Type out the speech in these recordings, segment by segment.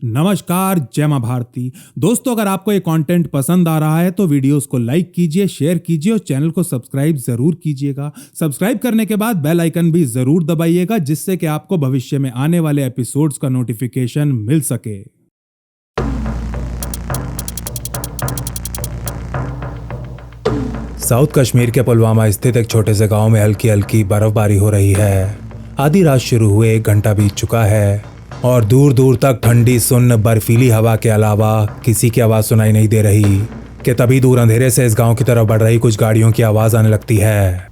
नमस्कार, जय मां भारती। दोस्तों, अगर आपको ये कंटेंट पसंद आ रहा है तो वीडियोस को लाइक कीजिए, शेयर कीजिए और चैनल को सब्सक्राइब जरूर कीजिएगा। सब्सक्राइब करने के बाद बेल आइकन भी जरूर दबाइएगा, जिससे कि आपको भविष्य में आने वाले एपिसोड्स का नोटिफिकेशन मिल सके। साउथ कश्मीर के पुलवामा स्थित एक छोटे से गांव में हल्की हल्की बर्फबारी हो रही है। आधी रात शुरू हुए 1 घंटा बीत चुका है और दूर दूर तक ठंडी सुन्न बर्फीली हवा के अलावा किसी की आवाज सुनाई नहीं दे रही कि तभी दूर अंधेरे से इस गांव की तरफ बढ़ रही कुछ गाड़ियों की आवाज आने लगती है।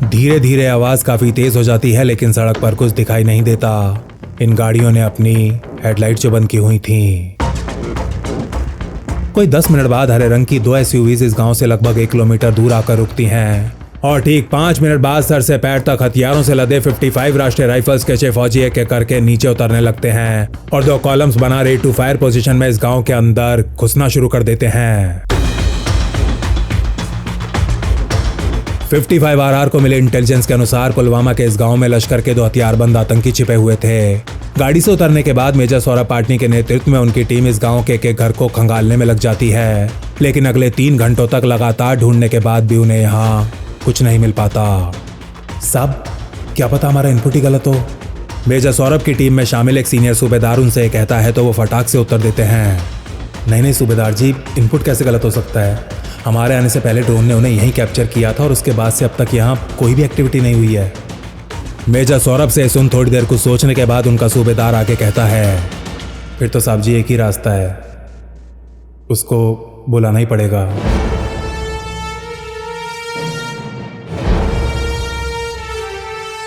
धीरे धीरे आवाज काफी तेज हो जाती है, लेकिन सड़क पर कुछ दिखाई नहीं देता। इन गाड़ियों ने अपनी हेडलाइट जो बंद की हुई थी। कोई 10 मिनट बाद हरे रंग की 2 एसयूवीज इस गांव से लगभग 1 किलोमीटर दूर आकर रुकती हैं और ठीक 5 मिनट बाद सर से पैर तक हथियारों से लदे 55 राष्ट्रीय राइफल्स के 6 फौजी एक एक करके नीचे उतरने लगते हैं और 2 कॉलम्स बना रेडी टू फायर पोजीशन में इस गांव के अंदर घुसना शुरू कर देते हैं। 55 RR को मिले इंटेलिजेंस के अनुसार पुलवामा के इस गांव में लश्कर के 2 हथियारबंद आतंकी छिपे हुए थे। गाड़ी से उतरने के बाद मेजर सौरभ पाटनी के नेतृत्व में उनकी टीम इस गांव के एक घर को खंगालने में लग जाती है, लेकिन अगले 3 घंटों तक लगातार ढूंढने के बाद भी उन्हें यहाँ कुछ नहीं मिल पाता। साहब, क्या पता हमारा इनपुट ही गलत हो। मेजर सौरभ की टीम में शामिल एक सीनियर सूबेदार उनसे ये कहता है तो वो फटाक से उत्तर देते हैं, नहीं सूबेदार जी, इनपुट कैसे गलत हो सकता है। हमारे आने से पहले ड्रोन ने उन्हें यहीं कैप्चर किया था और उसके बाद से अब तक यहाँ कोई भी एक्टिविटी नहीं हुई है। मेजर सौरभ से सुन थोड़ी देर कुछ सोचने के बाद उनका सूबेदार आके कहता है, फिर तो साहब जी एक ही रास्ता है, उसको बुलाना ही पड़ेगा।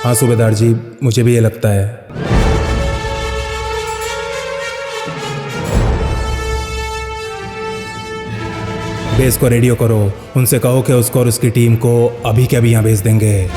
हाँ सूबेदार जी, मुझे भी ये लगता है। बेस को रेडियो करो, उनसे कहो कि उसको और उसकी टीम को अभी के अभी यहाँ भेज देंगे।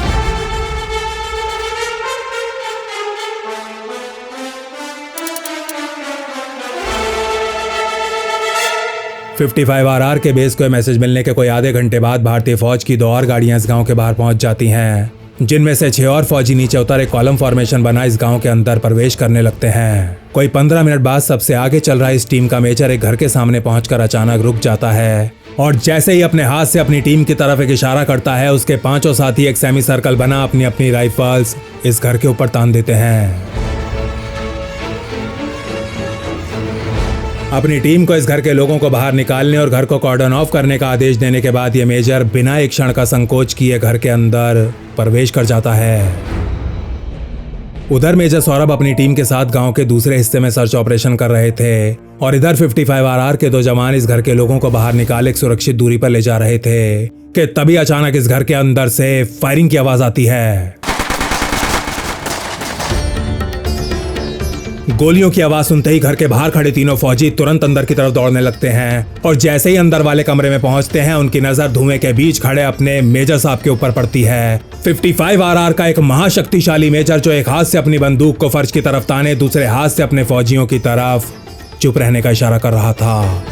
55 RR के बेस को मैसेज मिलने के कोई आधे घंटे बाद भारतीय फौज की 2 और गाड़ियां इस गांव के बाहर पहुंच जाती हैं, जिनमें से 6 और फौजी नीचे उतर एक कॉलम फॉर्मेशन बना इस गांव के अंदर प्रवेश करने लगते हैं। कोई 15 मिनट बाद सबसे आगे चल रहा इस टीम का मेजर एक घर के सामने पहुंचकर अचानक रुक जाता है और जैसे ही अपने हाथ से अपनी टीम की तरफ एक इशारा करता है, उसके 5 साथी एक सेमी सर्कल बना अपनी अपनी राइफल्स इस घर के ऊपर तान देते हैं। अपनी टीम को इस घर के लोगों को बाहर निकालने और घर को कॉर्डन ऑफ करने का आदेश देने के बाद ये मेजर बिना एक क्षण का संकोच किए घर के अंदर प्रवेश कर जाता है। उधर मेजर सौरभ अपनी टीम के साथ गांव के दूसरे हिस्से में सर्च ऑपरेशन कर रहे थे और इधर 55 RR के 2 जवान इस घर के लोगों को बाहर निकाल एक सुरक्षित दूरी पर ले जा रहे थे कि तभी अचानक इस घर के अंदर से फायरिंग की आवाज आती है। गोलियों की आवाज सुनते ही घर के बाहर खड़े तीनों फौजी तुरंत अंदर की तरफ दौड़ने लगते हैं और जैसे ही अंदर वाले कमरे में पहुंचते हैं, उनकी नजर धुएं के बीच खड़े अपने मेजर साहब के ऊपर पड़ती है। 55 RR का एक महाशक्तिशाली मेजर जो एक हाथ से अपनी बंदूक को फर्श की तरफ ताने, दूसरे हाथ से अपने फौजियों की तरफ चुप रहने का इशारा कर रहा था।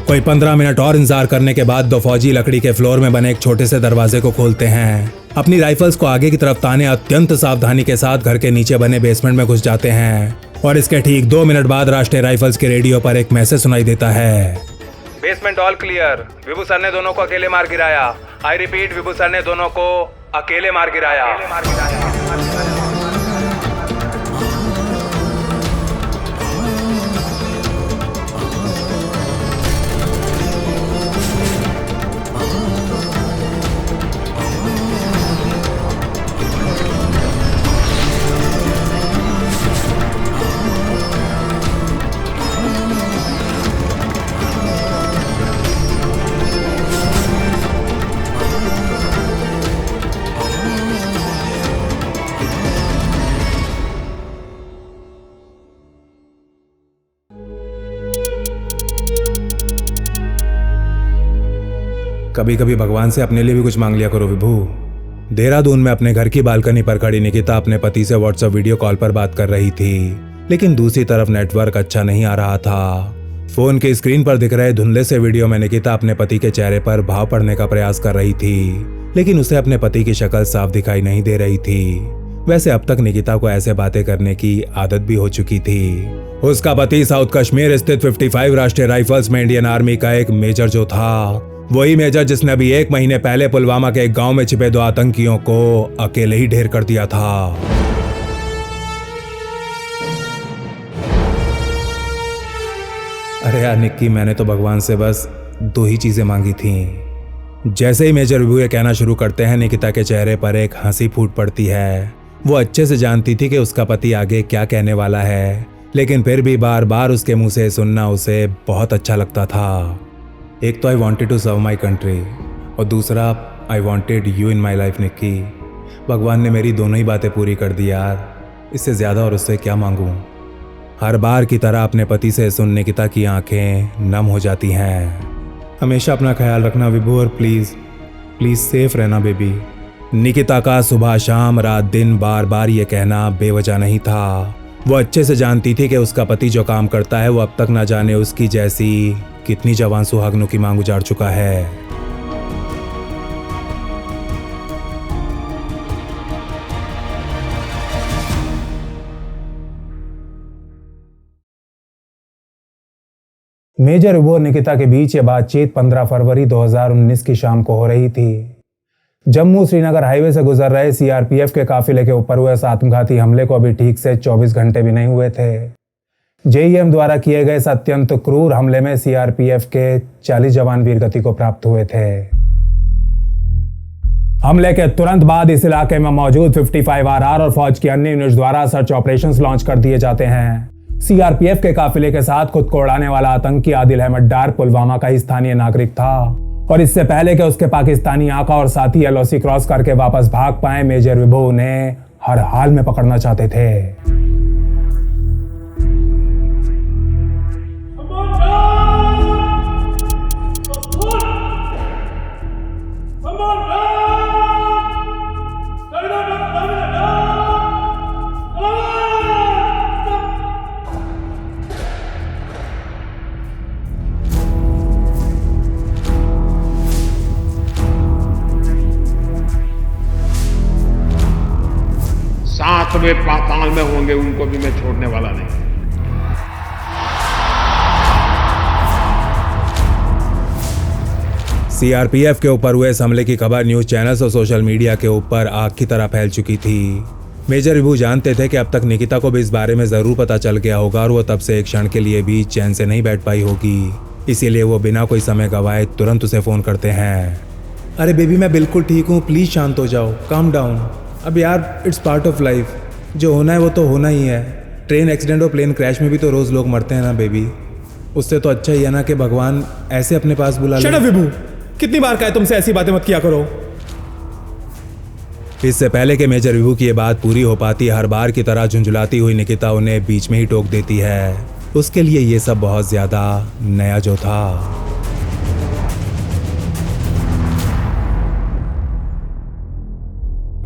कोई 15 मिनट और इंतजार करने के बाद 2 फौजी लकड़ी के फ्लोर में बने एक छोटे से दरवाजे को खोलते हैं, अपनी राइफल्स को आगे की तरफ ताने अत्यंत सावधानी के साथ घर के नीचे बने बेसमेंट में घुस जाते हैं और इसके ठीक 2 मिनट बाद राष्ट्रीय राइफल्स के रेडियो पर एक मैसेज सुनाई देता है, बेसमेंट ऑल क्लियर, विभू सर ने दोनों को अकेले मार गिराया। आई रिपीट, विभू सर ने दोनों को अकेले मार गिराया। कभी कभी भगवान से अपने लिए भी कुछ मांग लिया करो विभू। देहरादून में अपने घर की बालकनी पर खड़ी निकिता अपने पति से व्हाट्सएप वीडियो कॉल पर बात कर रही थी, लेकिन दूसरी तरफ नेटवर्क अच्छा नहीं आ रहा था। फोन के स्क्रीन पर दिख रहे धुंधले से वीडियो में निकिता अपने पति के चेहरे पर भाव पड़ने का प्रयास कर रही थी, लेकिन उसे अपने पति की शक्ल साफ दिखाई नहीं दे रही थी। वैसे अब तक निकिता को ऐसे बातें करने की आदत भी हो चुकी थी। उसका पति साउथ कश्मीर स्थित 55 राष्ट्रीय राइफल्स में इंडियन आर्मी का एक मेजर जो था, वही मेजर जिसने अभी 1 महीने पहले पुलवामा के एक गांव में छिपे 2 आतंकियों को अकेले ही ढेर कर दिया था। अरे यार निक्की, मैंने तो भगवान से बस 2 ही चीजें मांगी थी। जैसे ही मेजर विभू ये कहना शुरू करते हैं, निकिता के चेहरे पर एक हंसी फूट पड़ती है। वो अच्छे से जानती थी कि उसका पति आगे क्या कहने वाला है, लेकिन फिर भी बार बार उसके मुंह से सुनना उसे बहुत अच्छा लगता था। एक तो I wanted to serve my country, और दूसरा I wanted you in my life Nikki. भगवान ने मेरी दोनों ही बातें पूरी कर दी यार, इससे ज़्यादा और उससे क्या मांगूं। हर बार की तरह अपने पति से सुन निकिता की आंखें नम हो जाती हैं। हमेशा अपना ख्याल रखना विभू, और प्लीज़ सेफ रहना बेबी। निकिता का सुबह शाम रात दिन बार बार ये कहना बेवजह नहीं था। वो अच्छे से जानती थी कि उसका पति जो काम करता है वो अब तक ना जाने उसकी जैसी कितनी जवान सुहागनों की मांग उजाड़ चुका है। मेजर विभू और निकिता के बीच ये बातचीत 15 फरवरी 2019 की शाम को हो रही थी। जम्मू श्रीनगर हाईवे से गुजर रहे सीआरपीएफ के काफिले के ऊपर हुए इस आत्मघाती हमले को अभी ठीक से 24 घंटे भी नहीं हुए थे। जेईएम द्वारा किए गए इस अत्यंत क्रूर हमले में सीआरपीएफ के 40 जवान वीरगति को प्राप्त हुए थे। हमले के तुरंत बाद इस इलाके में मौजूद 55 आरआर और फौज की अन्य यूनिट्स द्वारा सर्च ऑपरेशंस लॉन्च कर दिए जाते हैं। सीआरपीएफ के काफिले के साथ खुद को उड़ाने वाला आतंकी आदिल अहमद डार पुलवामा का ही स्थानीय नागरिक था, और इससे पहले कि उसके पाकिस्तानी आका और साथी एलओसी क्रॉस करके वापस भाग पाए, मेजर विभू उन्हें हर हाल में पकड़ना चाहते थे। वे पाताल में होंगे, उनको भी मैं छोड़ने वाला नहीं। सीआरपीएफ के ऊपर हुए इस हमले की खबर न्यूज चैनल्स और सोशल मीडिया के ऊपर आग की तरह फैल चुकी थी। मेजर विभू जानते थे कि अब तक निकिता को भी इस बारे में जरूर पता चल गया होगा, और वो तब से एक क्षण के लिए भी चैन से नहीं बैठ पाई होगी। इसीलिए वो बिना कोई समय गवाए तुरंत उसे फोन करते हैं। अरे बेबी, मैं बिल्कुल ठीक हूँ, प्लीज शांत हो जाओ, काम डाउन। अब यार इट्स पार्ट ऑफ लाइफ, जो होना है वो तो होना ही है। ट्रेन एक्सीडेंट और प्लेन क्रैश में भी तो रोज लोग मरते हैं ना बेबी। उससे तो अच्छा ही है ना कि भगवान ऐसे अपने पास बुला ले। शट अप विभू, कितनी बार कहा है तुमसे ऐसी बातें मत किया करो। इससे पहले कि मेजर विभू की ये बात पूरी हो पाती, हर बार की तरह झुंझुलाती हुई निकिता उन्हें बीच में ही टोक देती है। उसके लिए ये सब बहुत ज्यादा नया जो था।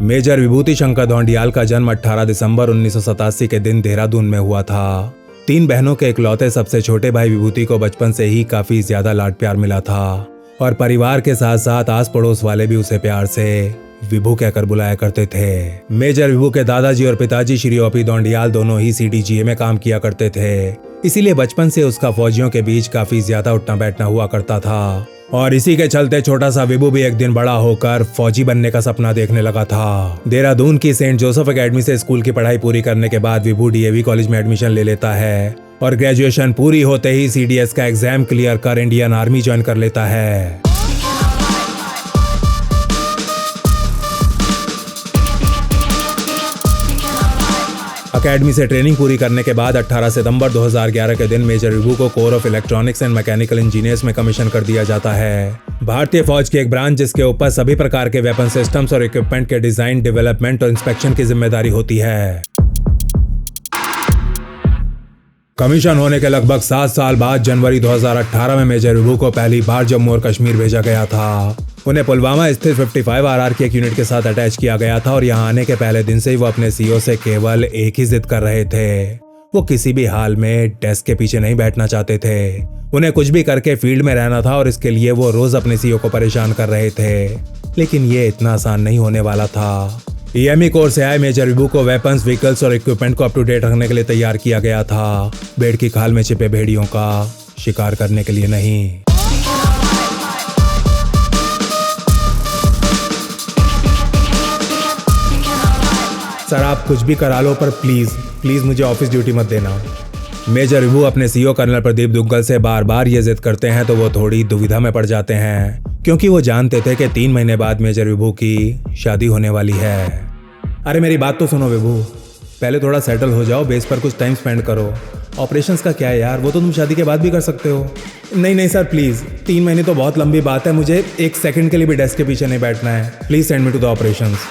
मेजर विभूति शंकर धौंडियाल का जन्म 18 दिसंबर 1987 के दिन देहरादून में हुआ था। 3 बहनों के इकलौते सबसे छोटे भाई विभूति को बचपन से ही काफी ज्यादा लाड प्यार मिला था, और परिवार के साथ साथ आस पड़ोस वाले भी उसे प्यार से विभू कहकर बुलाया करते थे। मेजर विभू के दादाजी और पिताजी श्री ओपी धौंडियाल दोनों ही सीडीजीए में काम किया करते थे, इसीलिए बचपन से उसका फौजियों के बीच काफी ज्यादा उठना बैठना हुआ करता था। और इसी के चलते छोटा सा विभू भी एक दिन बड़ा होकर फौजी बनने का सपना देखने लगा था। देहरादून की सेंट जोसेफ एकेडमी से स्कूल की पढ़ाई पूरी करने के बाद विभू डीएवी कॉलेज में एडमिशन ले लेता है, और ग्रेजुएशन पूरी होते ही सीडीएस का एग्जाम क्लियर कर इंडियन आर्मी ज्वाइन कर लेता है। अकेडमी से ट्रेनिंग पूरी करने के बाद 18 सितंबर 2011 के दिन मेजर विभू को core of electronics and mechanical engineers में कमीशन कर दिया जाता है। भारतीय फौज की एक ब्रांच जिसके ऊपर सभी प्रकार के वेपन सिस्टम्स और इक्विपमेंट के डिजाइन, डेवलपमेंट और इंस्पेक्शन की जिम्मेदारी होती है। कमीशन होने के लगभग 7 साल बाद जनवरी 2018 में मेजर विभू को पहली बार जम्मू और कश्मीर भेजा गया था। उन्हें पुलवामा स्थित 55 आरआर की एक यूनिट के साथ अटैच किया गया था, और यहाँ आने के पहले दिन से ही वो अपने सीओ से केवल एक ही जिद कर रहे थे। वो किसी भी हाल में डेस्क के पीछे नहीं बैठना चाहते थे। उन्हें कुछ भी करके फील्ड में रहना था, और इसके लिए वो रोज अपने सीओ को परेशान कर रहे थे। लेकिन ये इतना आसान नहीं होने वाला था, ईएमई कोर से आए मेजर विभू को वेपन्स, व्हीकल्स और इक्विपमेंट को अप टू डेट रखने के लिए तैयार किया गया था, भेड़ की खाल में छिपे भेड़ियों का शिकार करने के लिए नहीं। सर आप कुछ भी करा लो, पर प्लीज प्लीज मुझे ऑफिस ड्यूटी मत देना। मेजर विभू अपने सीईओ कर्नल प्रदीप दुग्गल से बार बार ये जिद करते हैं तो वो थोड़ी दुविधा में पड़ जाते हैं, क्योंकि वो जानते थे कि 3 महीने बाद मेजर विभू की शादी होने वाली है। अरे मेरी बात तो सुनो विभू, पहले थोड़ा सेटल हो जाओ, बेस पर कुछ टाइम स्पेंड करो। ऑपरेशंस का क्या है यार, वो तो तुम शादी के बाद भी कर सकते हो। नहीं नहीं सर प्लीज़, 3 महीने तो बहुत लंबी बात है, मुझे 1 सेकंड के लिए भी डेस्क के पीछे नहीं बैठना है। Please send me to the operations.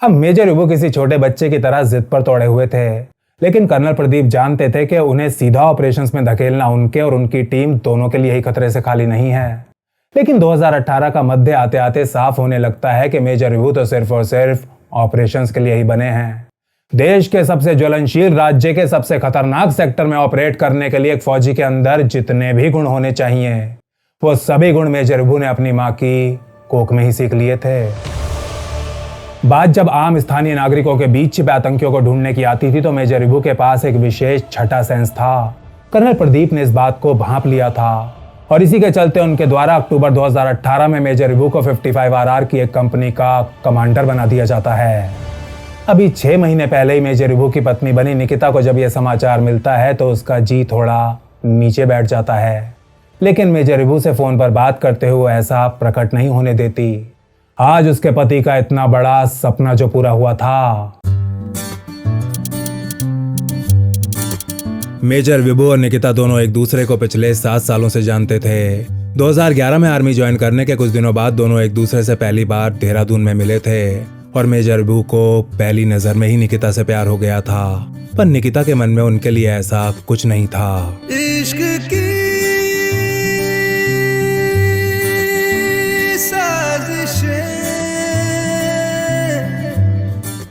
अब मेजर विभू किसी छोटे बच्चे की तरह जिद पर तोड़े हुए थे, लेकिन कर्नल प्रदीप जानते थे कि उन्हें सीधा ऑपरेशंस में धकेलना उनके और उनकी टीम दोनों के लिए ही खतरे से खाली नहीं है। लेकिन 2018 का मध्य आते आते साफ होने लगता है कि मेजर विभू तो सिर्फ और सिर्फ ऑपरेशंस के लिए ही बने हैं। देश के सबसे ज्वलनशील राज्य के सबसे खतरनाक सेक्टर में ऑपरेट करने के लिए एक फौजी के अंदर जितने भी गुण होने चाहिए, वो सभी गुण मेजर विभू ने अपनी मां की कोख में ही सीख लिए थे। बात जब आम स्थानीय नागरिकों के बीच छिपे आतंकियों को ढूंढने की आती थी तो मेजर विभू के पास एक विशेष छठा सेंस था। कर्नल प्रदीप ने इस बात को भांप लिया था और इसी के चलते उनके द्वारा अक्टूबर 2018 में मेजर विभू को 55RR की एक कंपनी का कमांडर बना दिया जाता है। अभी 6 महीने पहले ही मेजर विभू की पत्नी बनी निकिता को जब यह समाचार मिलता है तो उसका जी थोड़ा नीचे बैठ जाता है, लेकिन मेजर विभू से फोन पर बात करते हुए ऐसा प्रकट नहीं होने देती। आज उसके पति का इतना बड़ा सपना जो पूरा हुआ था। मेजर विभू और निकिता दोनों एक दूसरे को पिछले 7 सालों से जानते थे। 2011 में आर्मी ज्वाइन करने के कुछ दिनों बाद दोनों एक दूसरे से पहली बार देहरादून में मिले थे और मेजर विभू को पहली नजर में ही निकिता से प्यार हो गया था, पर निकिता के मन में उनके लिए ऐसा कुछ नहीं था। इश्क की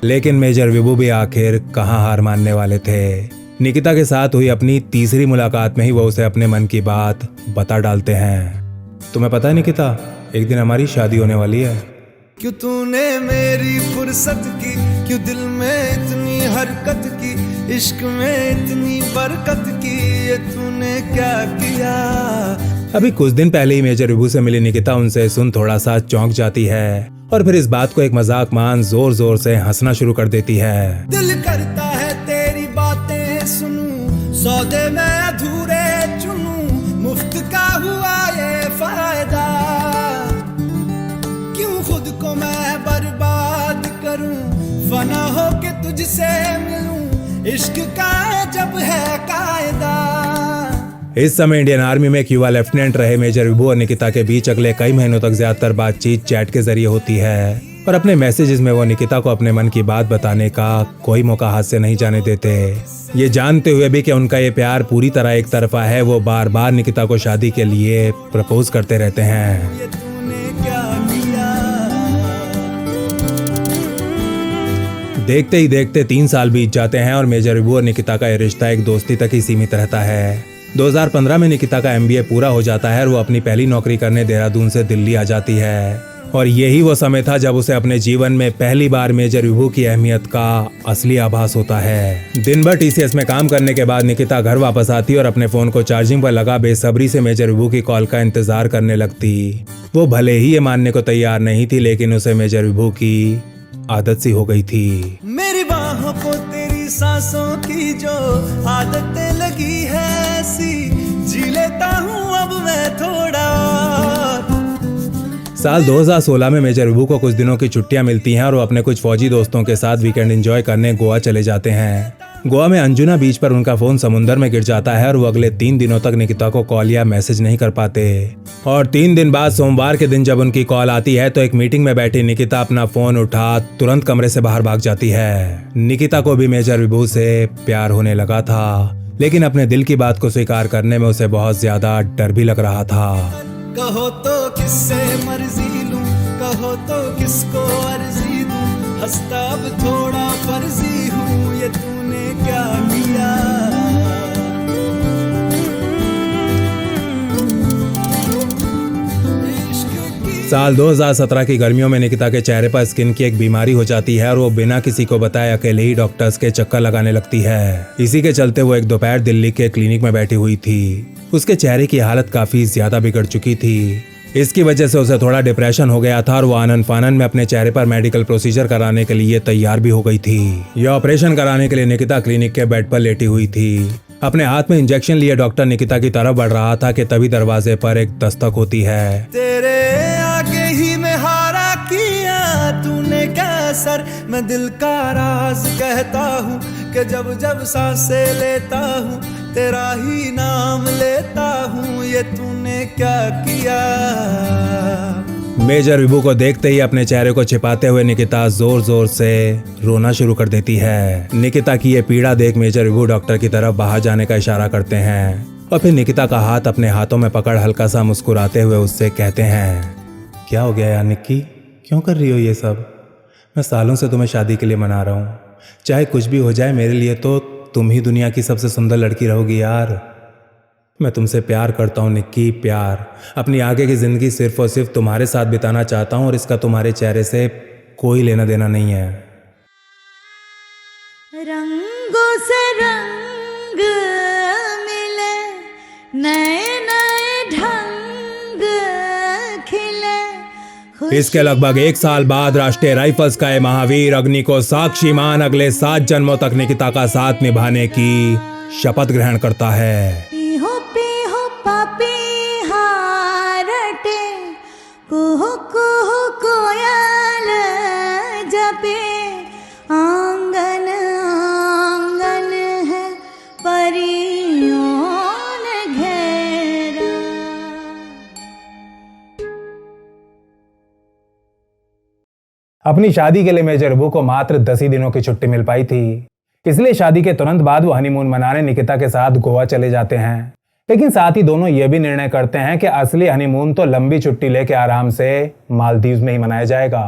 लेकिन मेजर विभू भी आखिर कहां हार मानने वाले थे। निकिता के साथ हुई अपनी तीसरी मुलाकात में ही वो उसे अपने मन की बात बता डालते हैं। तुम्हें पता है निकिता, एक दिन हमारी शादी होने वाली है। क्यों तूने मेरी फुर्सत की, क्यों दिल में इतनी हरकत की, इश्क में इतनी बरकत की, ये तूने क्या किया। अभी कुछ दिन पहले ही मेजर विभू से मिली निकिता उनसे सुन थोड़ा सा चौंक जाती है और फिर इस बात को एक मजाक मान जोर जोर से हंसना शुरू कर देती है। दिल करता है तेरी बातें सुनूं, सौदे में अधूरे चुनूं, मुफ्त का हुआ ये फायदा, क्यों खुद को मैं बर्बाद करूं, फना हो के तुझसे मिलूं, इश्क का जब है कायदा। इस समय इंडियन आर्मी में एक युवा लेफ्टिनेंट रहे मेजर विभू और निकिता के बीच अगले कई महीनों तक ज्यादातर बातचीत चैट के जरिए होती है और अपने मैसेजेस में वो निकिता को अपने मन की बात बताने का कोई मौका हाथ से नहीं जाने देते। ये जानते हुए भी कि उनका ये प्यार पूरी तरह एक तरफा है, वो बार बार निकिता को शादी के लिए प्रपोज करते रहते हैं। ये तूने क्या किया। देखते ही देखते 3 साल बीत जाते हैं और मेजर विभू और निकिता का ये रिश्ता एक दोस्ती तक ही सीमित रहता है। 2015 में निकिता का MBA पूरा हो जाता है और वो अपनी पहली नौकरी करने देहरादून से दिल्ली आ जाती है और यही वो समय था जब उसे अपने जीवन में पहली बार मेजर विभू की अहमियत का असली आभास होता है। दिन भर TCS में काम करने के बाद निकिता घर वापस आती और अपने फोन को चार्जिंग पर लगा बेसब्री से मेजर विभू की कॉल का इंतजार करने लगती। वो भले ही ये मानने को तैयार नहीं थी, लेकिन उसे मेजर विभू की आदत सी हो गई थी। मेरी बाहों को तेरी सांसों की जो आदतें लगी है ऐसी, जी लेता हूँ अब मैं थोड़ा। साल 2016 में मेजर विभू को कुछ दिनों की छुट्टियां मिलती हैं और वो अपने कुछ फौजी दोस्तों के साथ वीकेंड एंजॉय करने गोवा चले जाते हैं। गोवा में अंजुना बीच पर उनका फोन समुंदर में गिर जाता है और वो अगले 3 दिनों तक निकिता को कॉल या मैसेज नहीं कर पाते। और 3 दिन बाद सोमवार के दिन जब उनकी कॉल आती है तो एक मीटिंग में बैठी निकिता अपना फोन उठा तुरंत कमरे से बाहर भाग जाती है। निकिता को भी मेजर विभू से प्यार होने लगा था, लेकिन अपने दिल की बात को स्वीकार करने में उसे बहुत ज्यादा डर भी लग रहा था। कहो तो किससे मर्जी लूं, कहो तो किसको अर्जी दूं, हंसता अब थोड़ा फर्जी हूँ, ये तूने क्या किया। इश्क की साल 2017 की गर्मियों में निकिता के चेहरे पर स्किन की एक बीमारी हो जाती है और वो बिना किसी को बताए अकेले ही डॉक्टर्स के चक्कर लगाने लगती है। इसी के चलते वो एक दोपहर दिल्ली के क्लिनिक में बैठी हुई थी। उसके चेहरे की हालत काफी ज्यादा बिगड़ चुकी थी। इसकी वजह से उसे थोड़ा डिप्रेशन हो गया था और वो आनन फानन में अपने चेहरे पर मेडिकल प्रोसीजर कराने के लिए तैयार भी हो गई थी। यह ऑपरेशन कराने के लिए निकिता क्लिनिक के बेड पर लेटी हुई थी। अपने हाथ में इंजेक्शन लिए डॉक्टर निकिता की तरफ बढ़ रहा था कि तभी दरवाजे पर एक दस्तक होती है। तेरे आगे ही मैं हारा किया, तूने क्या सर मैं दिल का राज कहता हूँ कि जब जब सांसें लेता हूँ तेरा ही नाम लेता हूँ, ये तूने क्या किया। मेजर विभू को देखते ही अपने चेहरे को छिपाते हुए निकिता जोर जोर से रोना शुरू कर देती है। निकिता की ये पीड़ा देख मेजर विभू डॉक्टर की तरफ बाहर जाने का इशारा करते हैं और फिर निकिता का हाथ अपने हाथों में पकड़ हल्का सा मुस्कुराते हुए उससे कहते हैं, क्या हो गया यार निक्की, क्यों कर रही हो ये सब? मैं सालों से तुम्हें शादी के लिए मना रहा हूँ। चाहे कुछ भी हो जाए मेरे लिए तो तुम ही दुनिया की सबसे सुंदर लड़की रहोगी यार। मैं तुमसे प्यार करता हूँ निक्की, प्यार। अपनी आगे की जिंदगी सिर्फ और सिर्फ तुम्हारे साथ बिताना चाहता हूँ और इसका तुम्हारे चेहरे से कोई लेना देना नहीं है। रंगों से रंग मिले, नए नए ढंग खिले। इसके लगभग 1 साल बाद राष्ट्रीय राइफल्स का ये महावीर अग्नि को साक्षी मान अगले 7 जन्मों तक निकिता का साथ निभाने की शपथ ग्रहण करता है। कुहू कुहू कोयल जपे, आंगन आंगन है परियों ने घेरा। अपनी शादी के लिए मेजर विभू को मात्र 10 ही दिनों की छुट्टी मिल पाई थी, इसलिए शादी के तुरंत बाद वो हनीमून मनाने निकिता के साथ गोवा चले जाते हैं। लेकिन साथ ही दोनों ये भी निर्णय करते हैं कि असली हनीमून तो लंबी छुट्टी लेके आराम से मालदीव में ही मनाया जाएगा।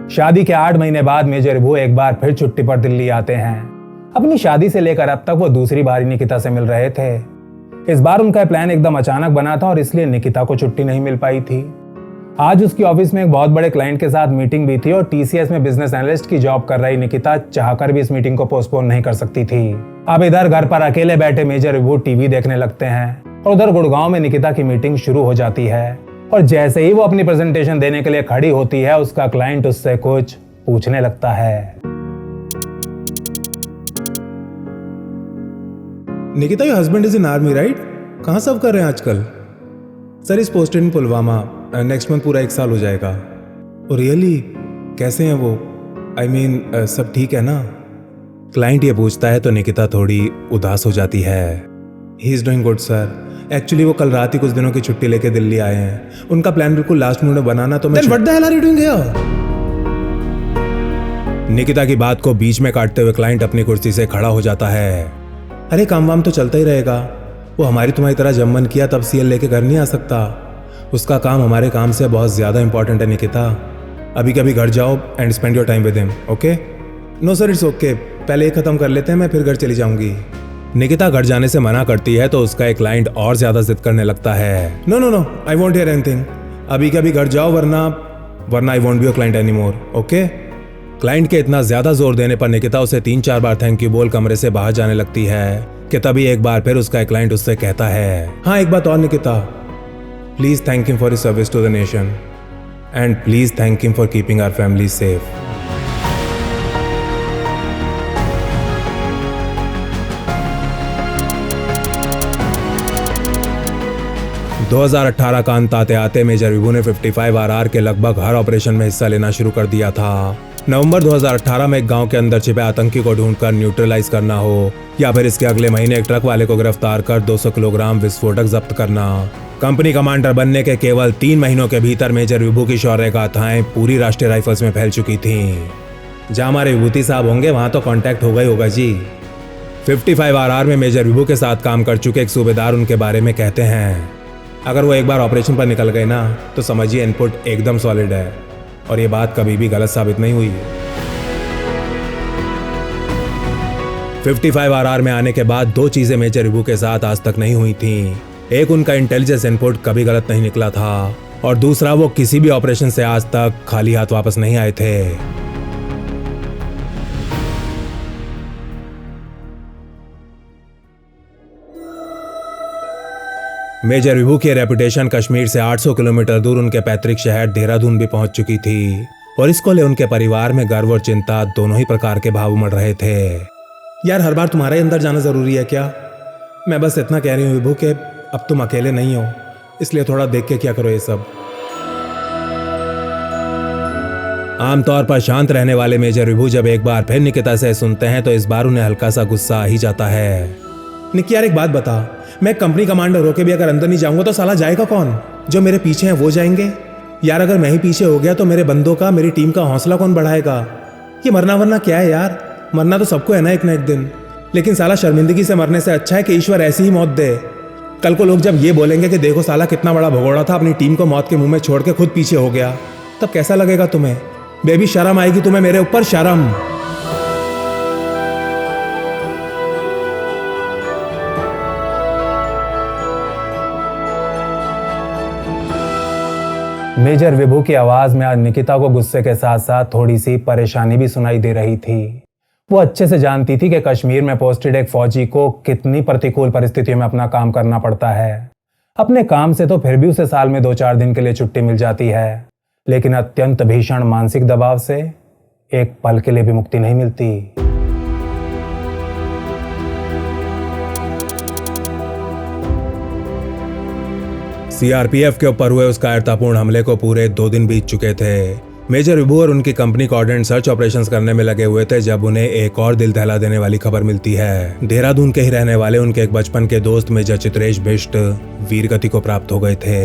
शादी के 8 महीने बाद मेजर विभू एक बार फिर छुट्टी पर दिल्ली आते हैं। अपनी शादी से लेकर अब तक वो दूसरी बार ही निकिता से मिल रहे थे। इस बार उनका प्लान एकदम अचानक बना था और इसलिए निकिता को छुट्टी नहीं मिल पाई थी। आज उसकी ऑफिस में एक बहुत बड़े क्लाइंट के साथ मीटिंग भी थी और टीसीएस में बिजनेस एनालिस्ट की जॉब कर रही निकिता चाहकर भी इस मीटिंग को पोस्टपोन नहीं कर सकती थी। अब इधर घर पर अकेले बैठे मेजर विभू टीवी देखने लगते हैं और उधर गुड़गांव में निकिता की मीटिंग शुरू हो जाती है और जैसे ही वो अपनी प्रेजेंटेशन देने के लिए खड़ी होती है उसका क्लाइंट उससे कुछ पूछने लगता है। Nikita, your husband is in army right? कहाँ सर्व कर रहे हैं आजकल? Sir is posted in Pulwama, next month पूरा 1 साल हो जाएगा। और रियली कैसे हैं वो? आई मीन सब ठीक है ना? क्लाइंट ये पूछता है तो निकिता थोड़ी उदास हो जाती है। He is doing good sir. Actually वो कल रात ही कुछ दिनों की छुट्टी लेके दिल्ली आए हैं। उनका प्लान बिल्कुल लास्ट मिनट में बनाना तो मैं Then what the hell are you doing here? Nikita की बात को बीच में काटते हुए क्लाइंट अपनी कुर्सी से खड़ा हो जाता है। अरे काम वाम तो चलता ही रहेगा। वो हमारी तुम्हारी तरह जब मन किया तब सीएल लेके घर नहीं आ सकता। उसका काम हमारे काम से बहुत ज्यादा इंपॉर्टेंट है निकिता। अभी कभी घर जाओ and spend your time with him, okay? No sir it's okay, पहले ये खत्म कर लेते हैं, मैं फिर घर चली जाऊंगी। निकिता घर जाने से मना करती है तो उसका एक क्लाइंट और ज्यादा जिद करने लगता है। No no no, I won't hear anything. अभी कभी घर जाओ वरना I won't be your client anymore, okay? Client के इतना ज्यादा जोर देने पर निकिता उसे 3-4 बार थैंक यू बोल कमरे से बाहर जाने लगती है कि तभी एक बार फिर उसका एक क्लाइंट उससे कहता है, हाँ एक बात और Nikita, please thank him for his service to the nation and please thank him for keeping our family safe. – 2018 का अंत आते आते मेजर विभू ने 55 RR के लगभग हर ऑपरेशन में हिस्सा लेना शुरू कर दिया था। नवंबर 2018 में एक गांव के अंदर छिपे आतंकी को ढूंढकर न्यूट्रलाइज करना हो या फिर इसके अगले महीने एक ट्रक वाले को गिरफ्तार कर 200 किलोग्राम विस्फोटक जब्त करना। कंपनी कमांडर बनने के केवल 3 महीनों के भीतर मेजर विभू की शौर्य गाथाएं पूरी राष्ट्रीय राइफल्स में फैल चुकी थीं। जहां हमारे विभूति साहब होंगे वहां तो कांटेक्ट होगा ही होगा जी। 55 RR में मेजर विभू के साथ काम कर चुके एक सूबेदार उनके बारे में कहते हैं, अगर वो एक बार ऑपरेशन पर निकल गए ना तो समझिए इनपुट एकदम सॉलिड है और ये बात कभी भी गलत साबित नहीं हुई। 55 RR में आने के बाद 2 चीजें मेजर विभू के साथ आज तक नहीं हुई थीं। एक उनका इंटेलिजेंस इनपुट कभी गलत नहीं निकला था और दूसरा वो किसी भी ऑपरेशन से आज तक खाली हाथ वापस नहीं आए थे। मेजर विभू की रेपुटेशन कश्मीर से 800 किलोमीटर दूर उनके पैतृक शहर देहरादून भी पहुंच चुकी थी और इसको ले उनके परिवार में गर्व और चिंता दोनों ही प्रकार के भाव उमड़ रहे थे। यार हर बार तुम्हारे अंदर जाना जरूरी है क्या? मैं बस इतना कह रही हूँ विभू कि अब तुम अकेले नहीं हो, इसलिए थोड़ा देख के क्या करो ये सब। आमतौर पर शांत रहने वाले मेजर विभू जब एक बार फिर निकिता से सुनते हैं तो इस बार उन्हें हल्का सा गुस्सा आ ही जाता है। निकी यार एक बात बता, मैं कंपनी कमांडर होके भी अगर अंदर नहीं जाऊंगा तो साला जाएगा कौन? जो मेरे पीछे हैं वो जाएंगे? यार अगर मैं ही पीछे हो गया तो मेरे बंदों का, मेरी टीम का हौसला कौन बढ़ाएगा? ये मरना वरना क्या है यार, मरना तो सबको है ना एक दिन, लेकिन साला शर्मिंदगी से मरने से अच्छा है कि ईश्वर ऐसी ही मौत दे। कल को लोग जब ये बोलेंगे कि देखो साला कितना बड़ा भगोड़ा था, अपनी टीम को मौत के मुंह में छोड़ के खुद पीछे हो गया, तब कैसा लगेगा तुम्हें? बेबी शर्म आएगी तुम्हें मेरे ऊपर, शर्म। मेजर विभू की आवाज में आज निकिता को गुस्से के साथ साथ थोड़ी सी परेशानी भी सुनाई दे रही थी। वो अच्छे से जानती थी कि कश्मीर में पोस्टेड एक फौजी को कितनी प्रतिकूल परिस्थितियों में अपना काम करना पड़ता है। अपने काम से तो फिर भी उसे साल में 2-4 दिन के लिए छुट्टी मिल जाती है, लेकिन अत्यंत भीषण मानसिक दबाव से एक पल के लिए भी मुक्ति नहीं मिलती। सीआरपीएफ के ऊपर हुए उस कायरतापूर्ण हमले को पूरे 2 दिन बीत चुके थे। मेजर विभू और उनकी कंपनी कोऑर्डिनेट सर्च ऑपरेशंस करने में लगे हुए थे जब उन्हें एक और दिल दहला देने वाली खबर मिलती है। देहरादून के ही रहने वाले उनके एक बचपन के दोस्त मेजर चित्रेश बिष्ट वीरगति को प्राप्त हो गए थे।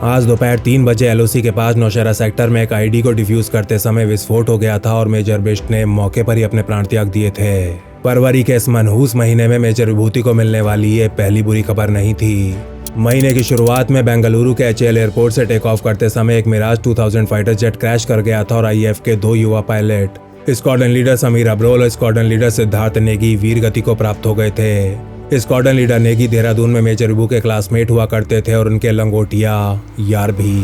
आज दोपहर 3 बजे एलओसी के पास नौशहरा सेक्टर में एक आईडी को डिफ्यूज करते समय विस्फोट हो गया था और मेजर बिष्ट ने मौके पर ही अपने प्राण त्याग दिए थे। फरवरी के इस मनहूस महीने में मेजर विभूति को मिलने वाली ये पहली बुरी खबर नहीं थी। महीने की शुरुआत में बेंगलुरु के एचएएल एयरपोर्ट से टेक ऑफ करते समय एक मिराज 2000 फाइटर जेट क्रैश कर गया था और आईएएफ के 2 युवा pilot squadron leader Sameer Abrol और स्क्वाड्रन लीडर सिद्धार्थ नेगी वीरगति को प्राप्त हो गए थे। स्क्वाड्रन लीडर नेगी देहरादून में मेजर विभू के क्लासमेट हुआ करते थे और उनके लंगोटिया यार भी।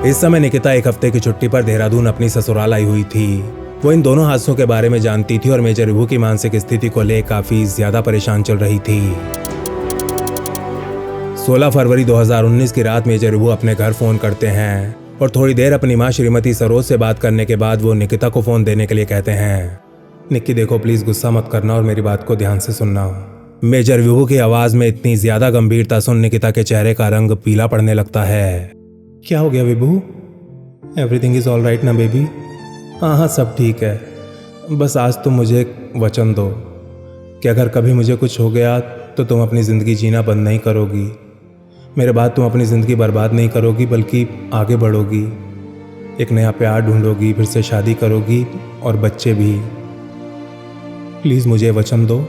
इस समय निकिता 1 हफ्ते की छुट्टी पर देहरादून अपनी ससुराल आई हुई थी। वो इन दोनों हादसों के बारे में जानती थी और मेजर विभू की मानसिक स्थिति को ले काफी ज्यादा परेशान चल रही थी। 16 फरवरी 2019 की रात मेजर विभू अपने घर फोन करते हैं और थोड़ी देर अपनी मां श्रीमती सरोज से बात करने के बाद वो निकिता को फोन देने के लिए कहते हैं। निक्की देखो प्लीज गुस्सा मत करना और मेरी बात को ध्यान से सुनना। मेजर विभू की आवाज में इतनी ज्यादा गंभीरता सुन निकिता के चेहरे का रंग पीला पड़ने लगता है। क्या हो गया विभू? एवरीथिंग इज ऑल राइट ना बेबी? हाँ सब ठीक है, बस आज तुम मुझे एक वचन दो कि अगर कभी मुझे कुछ हो गया तो तुम अपनी ज़िंदगी जीना बंद नहीं करोगी। मेरे बाद तुम अपनी ज़िंदगी बर्बाद नहीं करोगी बल्कि आगे बढ़ोगी, एक नया प्यार ढूंढोगी, फिर से शादी करोगी और बच्चे भी। प्लीज़ मुझे वचन दो।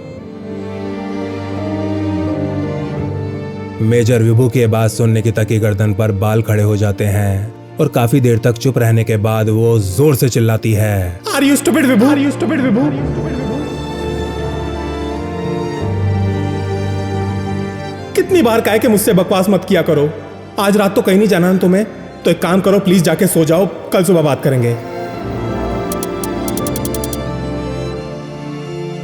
मेजर विभू की बात सुन निकिता की गर्दन पर बाल खड़े हो जाते हैं और काफी देर तक चुप रहने के बाद वो जोर से चिल्लाती है, are you stupid Vibhu? Are you stupid Vibhu? कितनी बार कहा कि मुझसे बकवास मत किया करो। आज रात तो कहीं नहीं जाना है तुम्हें, तो एक काम करो प्लीज जाके सो जाओ, कल सुबह बात करेंगे।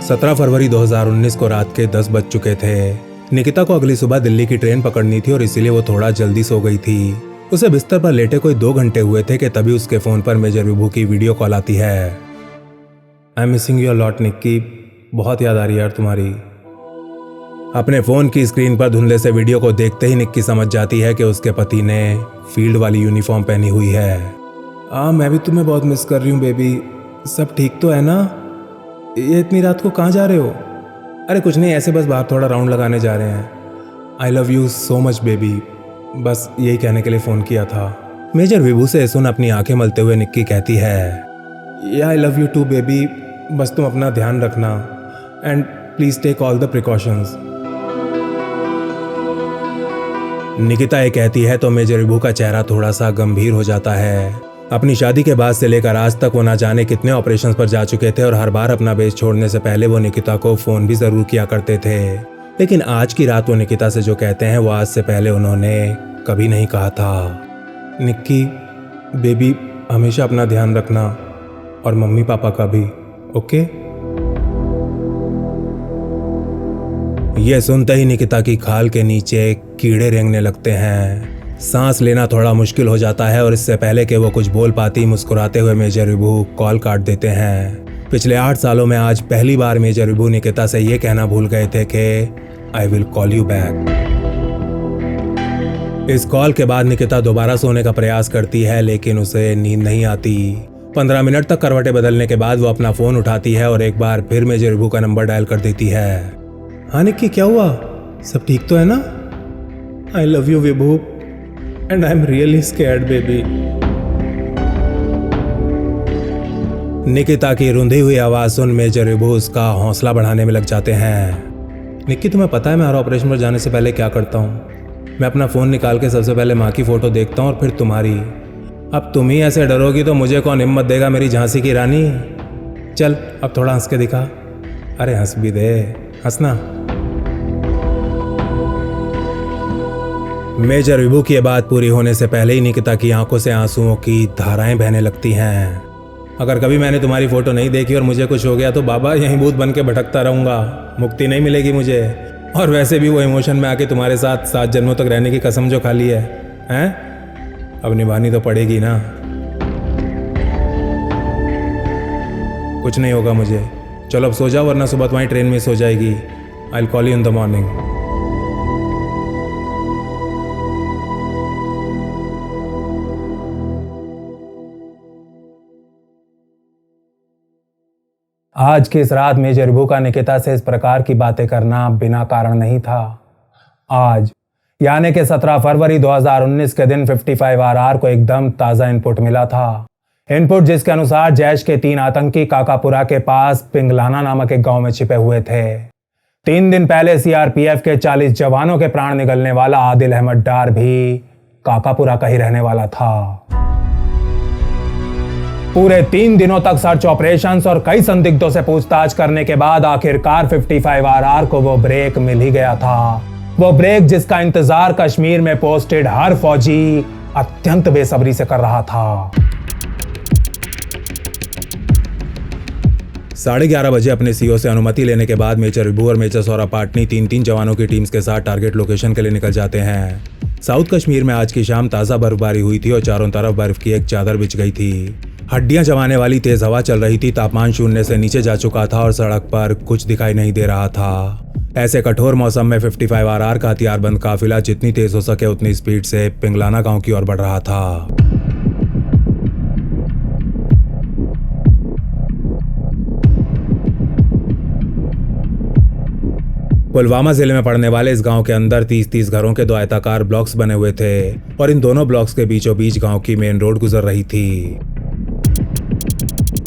17 फरवरी 2019 को रात के 10 बज चुके थे। निकिता को अगली सुबह दिल्ली की ट्रेन पकड़नी थी और इसीलिए वो थोड़ा जल्दी सो गई थी। उसे बिस्तर पर लेटे कोई 2 घंटे हुए थे कि तभी उसके फोन पर मेजर विभू की वीडियो कॉल आती है। I am missing you a lot Nikki, बहुत याद आ रही है यार तुम्हारी। अपने फोन की स्क्रीन पर धुंधले से वीडियो को देखते ही निक्की समझ जाती है कि उसके पति ने फील्ड वाली यूनिफॉर्म पहनी हुई है। मैं भी तुम्हें बहुत मिस कर रही हूँ बेबी, सब ठीक तो है ना? ये इतनी रात को कहाँ जा रहे हो? अरे कुछ नहीं, ऐसे बस बाहर थोड़ा राउंड लगाने जा रहे हैं। आई love you so much baby, बस यही कहने के लिए फ़ोन किया था। मेजर विभू से सुन अपनी आंखें मलते हुए निक्की कहती है, yeah I love you too baby, बस तुम अपना ध्यान रखना and please take all the precautions. Nikita ये कहती है तो मेजर विभू का चेहरा थोड़ा सा गंभीर हो जाता है अपनी शादी के बाद से लेकर आज तक वो ना जाने कितने ऑपरेशंस पर जा चुके थे और हर बार अपना बेस छोड़ने से पहले वो निकिता को फोन भी जरूर किया करते थे। लेकिन आज की रात वो निकिता से जो कहते हैं वो आज से पहले उन्होंने कभी नहीं कहा था। निक्की बेबी, हमेशा अपना ध्यान रखना और मम्मी पापा का भी, ओके? ये सुनते ही निकिता की खाल के नीचे कीड़े रेंगने लगते हैं। सांस लेना थोड़ा मुश्किल हो जाता है और इससे पहले कि वो कुछ बोल पाती, मुस्कुराते हुए मेजर विभू कॉल काट देते हैं। पिछले 8 सालों में आज पहली बार मेजर विभू निकिता से ये कहना भूल गए थे कि I will call you back. इस कॉल के बाद निकिता दोबारा सोने का प्रयास करती है लेकिन उसे नींद नहीं आती। 15 मिनट तक करवटें बदलने के बाद वो अपना फोन उठाती है और एक बार फिर मेजर विभू का नंबर डायल कर देती है। हाँ निक्की, क्या हुआ? सब ठीक तो है ना? आई love you Vibhu and I'm really scared baby। Nikita की रुंधी हुई आवाज सुन मेजर विभू उसका हौसला बढ़ाने में लग जाते हैं। निक्की, तुम्हें पता है मैं हर ऑपरेशन पर जाने से पहले क्या करता हूँ? मैं अपना फोन निकाल के सबसे पहले माँ की फोटो देखता हूँ और फिर तुम्हारी। अब तुम ही ऐसे डरोगी तो मुझे कौन हिम्मत देगा, मेरी झांसी की रानी। चल अब थोड़ा हंस के दिखा। अरे हंस भी दे, हंसना। मेजर विभू की बात पूरी होने से पहले ही निकिता की आंखों से आंसुओं की धाराएं बहने लगती हैं। अगर कभी मैंने तुम्हारी फोटो नहीं देखी और मुझे कुछ हो गया तो बाबा यहीं भूत बन के भटकता रहूंगा, मुक्ति नहीं मिलेगी मुझे। और वैसे भी वो इमोशन में आके तुम्हारे साथ 7 जन्मों तक रहने की कसम जो खा ली है, अब निभानी तो पड़ेगी ना। कुछ नहीं होगा मुझे, चलो अब सो जाओ वरना सुबह तुम्हारी ट्रेन मिस हो जाएगी। I will call you in the morning. आज की इस रात मेजर विभू का निकिता से इस प्रकार की बातें करना बिना कारण नहीं था। आज यानी कि 17 फरवरी 2019 के दिन 55RR को एकदम ताज़ा इनपुट मिला था। इनपुट जिसके अनुसार जैश के 3 आतंकी काकापुरा के पास पिंगलाना नामक एक गांव में छिपे हुए थे। 3 दिन पहले CRPF के 40 जवानों के प्राण निगलने वाला आदिल अहमद डार भी काकापुरा का ही रहने वाला था। पूरे 3 दिनों तक सर्च ऑपरेशंस और कई संदिग्धों से पूछताछ करने के बाद आखिरकार 55RR को वो ब्रेक मिल ही गया था। वो ब्रेक जिसका इंतजार कश्मीर में पोस्टेड हर फौजी अत्यंत बेसब्री से कर रहा था। 11:30 बजे अपने सीओ से अनुमति लेने के बाद मेजर विभू और मेजर सौरभ पाटनी 3-3 जवानों की टीम्स के साथ टारगेट लोकेशन के लिए निकल जाते हैं। साउथ कश्मीर में आज की शाम ताजा बर्फबारी हुई थी और चारों तरफ बर्फ की एक चादर बिछ गई थी। हड्डियां जमाने वाली तेज हवा चल रही थी। तापमान 0 से नीचे जा चुका था और सड़क पर कुछ दिखाई नहीं दे रहा था। ऐसे कठोर मौसम में 55RR का हथियारबंद काफिला जितनी तेज हो सके उतनी स्पीड से पिंगलाना गांव की ओर बढ़ रहा था। पुलवामा जिले में पड़ने वाले इस गांव के अंदर 30-30 घरों के 2 आयताकार ब्लॉक्स बने हुए थे और इन दोनों ब्लॉक्स के बीचों बीच गांव की मेन रोड गुजर रही थी।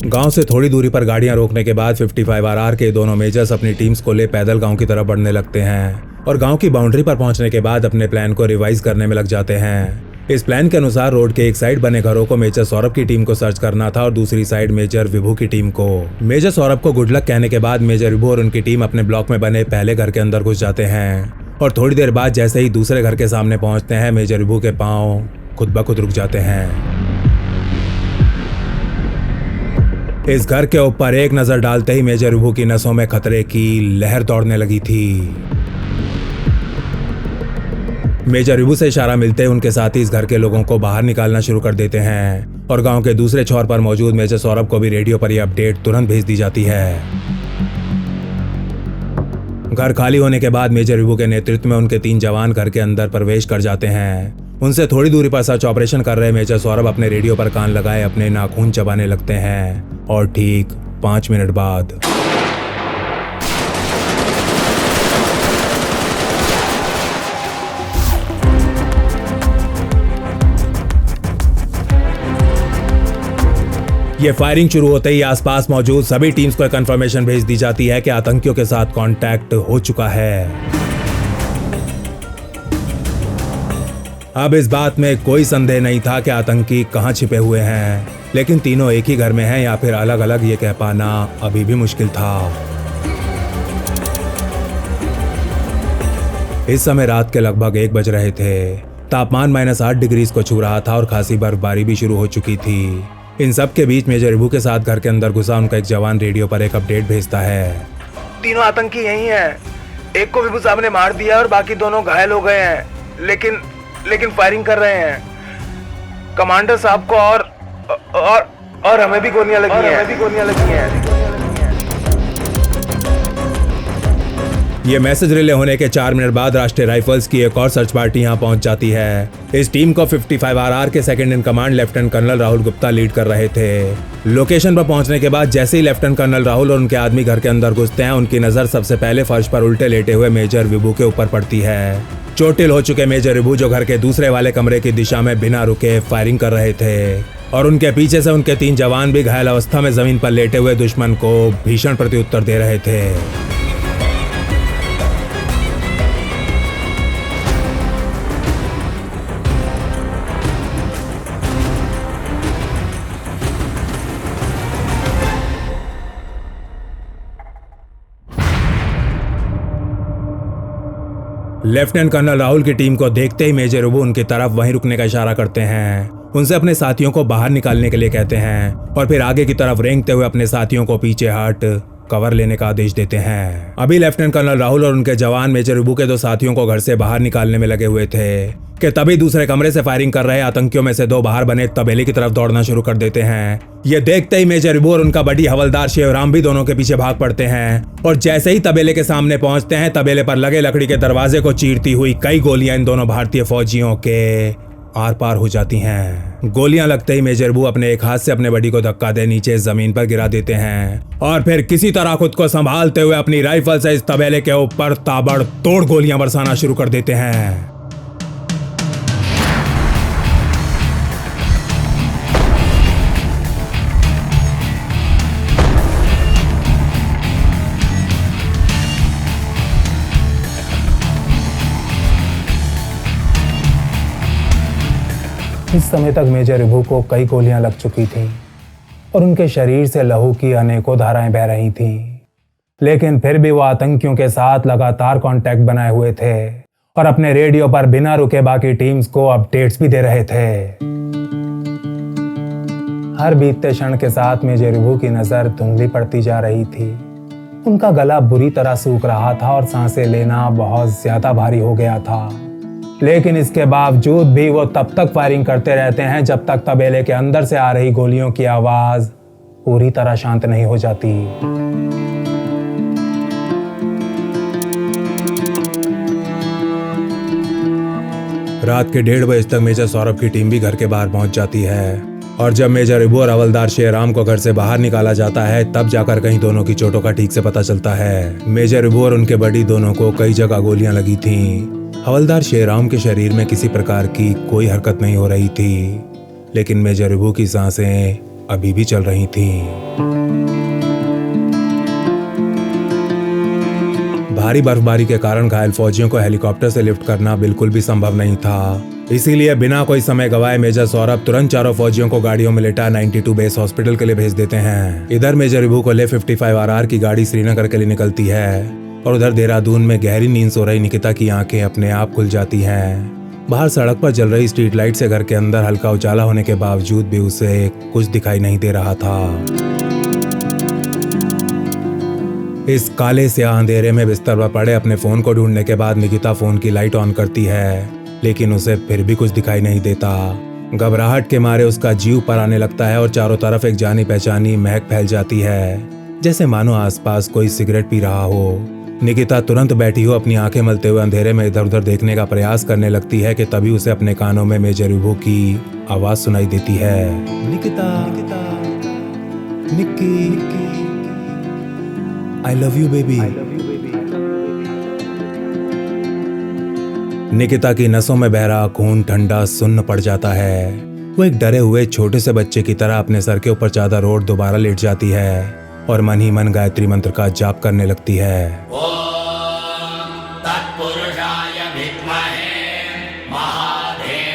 गांव से थोड़ी दूरी पर गाड़ियां रोकने के बाद 55RR के दोनों मेजर्स अपनी टीम्स को ले पैदल गांव की तरफ बढ़ने लगते हैं और गांव की बाउंड्री पर पहुंचने के बाद अपने प्लान को रिवाइज करने में लग जाते हैं। इस प्लान के अनुसार रोड के एक साइड बने घरों को मेजर सौरभ की टीम को सर्च करना था और दूसरी साइड मेजर विभू की टीम को। मेजर सौरभ को गुड लक कहने के बाद मेजर विभू और उनकी टीम अपने ब्लॉक में बने पहले घर के अंदर घुस जाते हैं और थोड़ी देर बाद जैसे ही दूसरे घर के सामने पहुंचते हैं मेजर विभू के पांव खुद ब खुद रुक जाते हैं। इस घर के ऊपर एक नजर डालते ही मेजर विभू की नसों में खतरे की लहर दौड़ने लगी थी। मेजर विभू से इशारा मिलते ही उनके साथी इस घर के लोगों को बाहर निकालना शुरू कर देते हैं और गांव के दूसरे छोर पर मौजूद मेजर सौरभ को भी रेडियो पर यह अपडेट तुरंत भेज दी जाती है। घर खाली होने के बाद मेजर विभू के नेतृत्व में उनके 3 जवान घर के अंदर प्रवेश कर जाते हैं। उनसे थोड़ी दूरी पर सर्च ऑपरेशन कर रहे मेजर सौरभ अपने रेडियो पर कान लगाए अपने नाखून चबाने लगते हैं और ठीक 5 मिनट बाद ये फायरिंग शुरू होते ही आसपास मौजूद सभी टीम्स को कंफर्मेशन भेज दी जाती है कि आतंकियों के साथ कांटेक्ट हो चुका है। अब इस बात में कोई संदेह नहीं था कि आतंकी कहाँ छिपे हुए हैं, लेकिन तीनों एक ही घर में हैं या फिर अलग अलग, ये कह पाना अभी भी मुश्किल था। इस समय रात के लगभग 1 बज रहे थे। तापमान -8 डिग्री को छू रहा था और खासी बर्फबारी भी शुरू हो चुकी थी। इन सब के बीच मेजर इबू के साथ घर के अंदर घुसा उनका एक जवान रेडियो पर एक अपडेट भेजता है। तीनों आतंकी यही हैं। एक को विभू साहब ने मार दिया और बाकी दोनों घायल हो गए हैं, लेकिन फायरिंग कर रहे हैं। कमांडर साहब को और हमें भी गोलियां लगी हैं। ये मैसेज रिले होने के 4 मिनट बाद राष्ट्रीय राइफल्स की एक और सर्च पार्टी यहाँ पहुंच जाती है। इस टीम को 55 RR के second in command lieutenant colonel Rahul Gupta lead कर रहे थे। लोकेशन पर पहुंचने के बाद जैसे ही लेफ्टिनेंट कर्नल राहुल और उनके आदमी घर के अंदर घुसते हैं, उनकी नजर सबसे पहले फर्श पर उल्टे लेटे हुए मेजर विभू के ऊपर पड़ती है। चोटिल हो चुके मेजर विभू जो घर के दूसरे वाले कमरे की दिशा में बिना रुके फायरिंग कर रहे थे और उनके पीछे से उनके 3 जवान भी घायल अवस्था में जमीन पर लेटे हुए दुश्मन को भीषण प्रत्युत्तर दे रहे थे। लेफ्टिनेंट कर्नल राहुल की टीम को देखते ही मेजर विभू उनकी तरफ वहीं रुकने का इशारा करते हैं। उनसे अपने साथियों को बाहर निकालने के लिए कहते हैं और फिर आगे की तरफ रेंगते हुए अपने साथियों को पीछे हट कवर लेने का आदेश देते हैं। अभी लेफ्टिनेंट कर्नल राहुल और उनके जवान मेजर विभू के 2 साथियों को घर से बाहर निकालने में लगे हुए थे कि तभी दूसरे कमरे से फायरिंग कर रहे आतंकियों में से 2 बाहर बने तबेले की तरफ दौड़ना शुरू कर देते हैं। ये देखते ही मेजर विभू और उनका बड़ी हवलदार शिवराम भी दोनों के पीछे भाग पड़ते हैं और जैसे ही तबेले के सामने पहुंचते हैं, तबेले पर लगे लकड़ी के दरवाजे को चीरती हुई कई गोलियां इन दोनों भारतीय फौजियों के आर पार हो जाती हैं। गोलियां लगते ही मेजर विभू अपने एक हाथ से अपने बड़ी को धक्का दे नीचे जमीन पर गिरा देते हैं और फिर किसी तरह खुद को संभालते हुए अपनी राइफल से इस तबेले के ऊपर ताबड़तोड़ गोलियां बरसाना शुरू कर देते हैं। इस समय तक मेजर विभू को कई गोलियां लग चुकी थी और उनके शरीर से लहू की अनेकों धाराएं बह रही थीं, लेकिन फिर भी वो आतंकियों के साथ लगातार कांटेक्ट बनाए हुए थे और अपने रेडियो पर बिना रुके बाकी टीम्स को अपडेट्स भी दे रहे थे। हर बीतते क्षण के साथ मेजर विभू की नजर धुंधली पड़ती जा रही थी। उनका गला बुरी तरह सूख रहा था और सांसें लेना बहुत ज्यादा भारी हो गया था, लेकिन इसके बावजूद भी वो तब तक फायरिंग करते रहते हैं जब तक तबेले के अंदर से आ रही गोलियों की आवाज पूरी तरह शांत नहीं हो जाती। रात के 1:30 बजे तक मेजर सौरभ की टीम भी घर के बाहर पहुंच जाती है और जब मेजर विभू और हवलदार शेराम को घर से बाहर निकाला जाता है, तब जाकर कहीं दोनों की चोटों का ठीक से पता चलता है। मेजर विभू और उनके बड़ी दोनों को कई जगह गोलियां लगी थीं। हवलदार शेराम के शरीर में किसी प्रकार की कोई हरकत नहीं हो रही थी, लेकिन मेजर विभू की सांसें अभी भी चल रही थीं। भारी बर्फबारी के कारण घायल फौजियों को हेलीकॉप्टर से लिफ्ट करना बिल्कुल भी संभव नहीं था। इसीलिए बिना कोई समय गवाए मेजर सौरभ तुरंत चारों फौजियों को गाड़ियों में लेटा 92 बेस हॉस्पिटल के लिए भेज देते हैं। इधर मेजर विभू को ले 55 RR की गाड़ी श्रीनगर के लिए निकलती है और उधर देहरादून में गहरी नींद सो रही निकिता की आंखें अपने आप खुल जाती हैं। बाहर सड़क पर जल रही स्ट्रीट लाइट से घर के अंदर हल्का उजाला होने के बावजूद भी उसे कुछ दिखाई नहीं दे रहा था। इस काले से अंधेरे में बिस्तर पर पड़े अपने फोन को ढूंढने के बाद निकिता फोन की लाइट ऑन करती है, लेकिन उसे फिर भी कुछ दिखाई नहीं देता। घबराहट के मारे उसका जीव पर आने लगता है और चारों तरफ एक जानी पहचानी महक फैल जाती है, जैसे मानो आसपास कोई सिगरेट पी रहा हो। निकिता तुरंत बैठी हो अपनी आंखें मलते हुए अंधेरे में इधर उधर देखने का प्रयास करने लगती है कि तभी उसे अपने कानों में मेजर विभू की आवाज सुनाई देती है। निकिता, निक्की, आई लव यू बेबी। निकिता की नसों में बह रहा खून ठंडा सुन्न पड़ जाता है। वो एक डरे हुए छोटे से बच्चे की तरह अपने सर के ऊपर चादर ओढ़ दोबारा लेट जाती है और मन ही मन गायत्री मंत्र का जाप करने लगती है। ओम तत्पुरुषाय विद्महे महादेवाय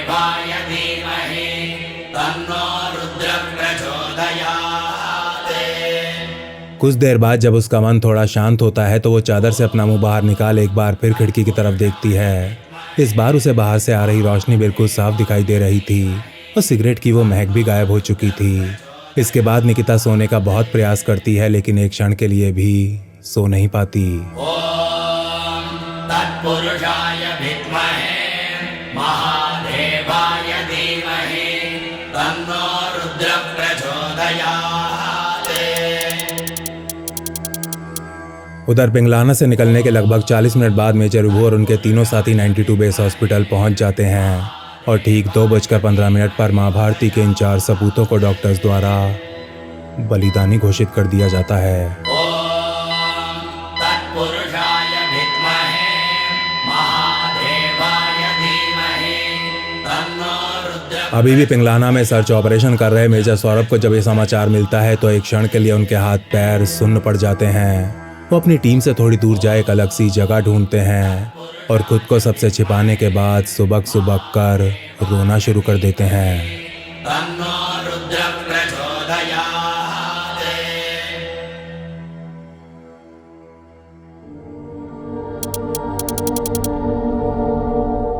कुछ देर बाद जब उसका मन थोड़ा शांत होता है तो वो चादर से अपना मुंह बाहर निकाल एक बार फिर खिड़की की तरफ देखती है। इस बार उसे बाहर से आ रही रोशनी बिल्कुल साफ दिखाई दे रही थी और सिगरेट की वो महक भी गायब हो चुकी थी। इसके बाद निकिता सोने का बहुत प्रयास करती है लेकिन एक क्षण के लिए भी सो नहीं पाती। तत्पुरुषाय विद्महे महादेवाय धीमहि तन्नो रुद्र प्रचोदयात्। उधर पिंगलाना से निकलने के लगभग 40 मिनट बाद मेजर विभू और उनके तीनों साथी 92 बेस हॉस्पिटल पहुंच जाते हैं और ठीक 2:15 पर मां भारती के इन 4 सपूतों को डॉक्टर्स द्वारा बलिदानी घोषित कर दिया जाता है। तत्पुरुषाय विद्महे महादेवाय धीमहि तन्नो रुद्र। अभी भी पिंगलाना में सर्च ऑपरेशन कर रहे मेजर सौरभ को जब ये समाचार मिलता है तो एक क्षण के लिए उनके हाथ पैर सुन्न पड़ जाते हैं। वो अपनी टीम से थोड़ी दूर जाए एक अलग सी जगह ढूंढते हैं और खुद को सबसे छिपाने के बाद सुबक सुबक कर रोना शुरू कर देते हैं। तन्नो रुद्र प्रचोदयात्।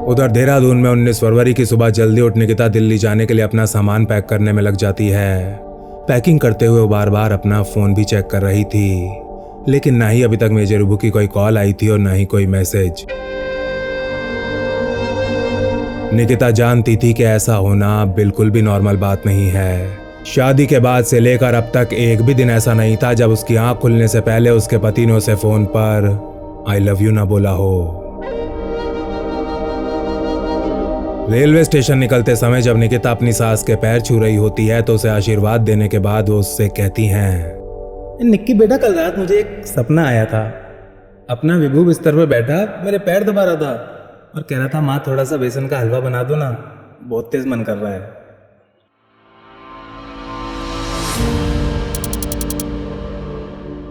उधर देहरादून में 19 फरवरी की सुबह जल्दी उठ निकिता दिल्ली जाने के लिए अपना सामान पैक करने में लग जाती है। पैकिंग करते हुए वो बार बार अपना फोन भी चेक कर रही थी लेकिन ना ही अभी तक मेजर विभू की कोई कॉल आई थी और ना ही कोई मैसेज। निकिता जानती थी कि ऐसा होना बिल्कुल भी नॉर्मल बात नहीं है। शादी के बाद से लेकर अब तक एक भी दिन ऐसा नहीं था जब उसकी आंख खुलने से पहले उसके पति ने उसे फोन पर आई लव यू ना बोला हो। रेलवे स्टेशन निकलते समय जब निकिता अपनी सास के पैर छू रही होती है तो उसे आशीर्वाद देने के बाद वो उससे कहती हैं, निक्की बेटा कल रात मुझे एक सपना आया था। अपना विभू बिस्तर पर बैठा मेरे पैर दबा रहा था और कह रहा था माँ थोड़ा सा बेसन का हलवा बना दो ना, बहुत तेज मन कर रहा है।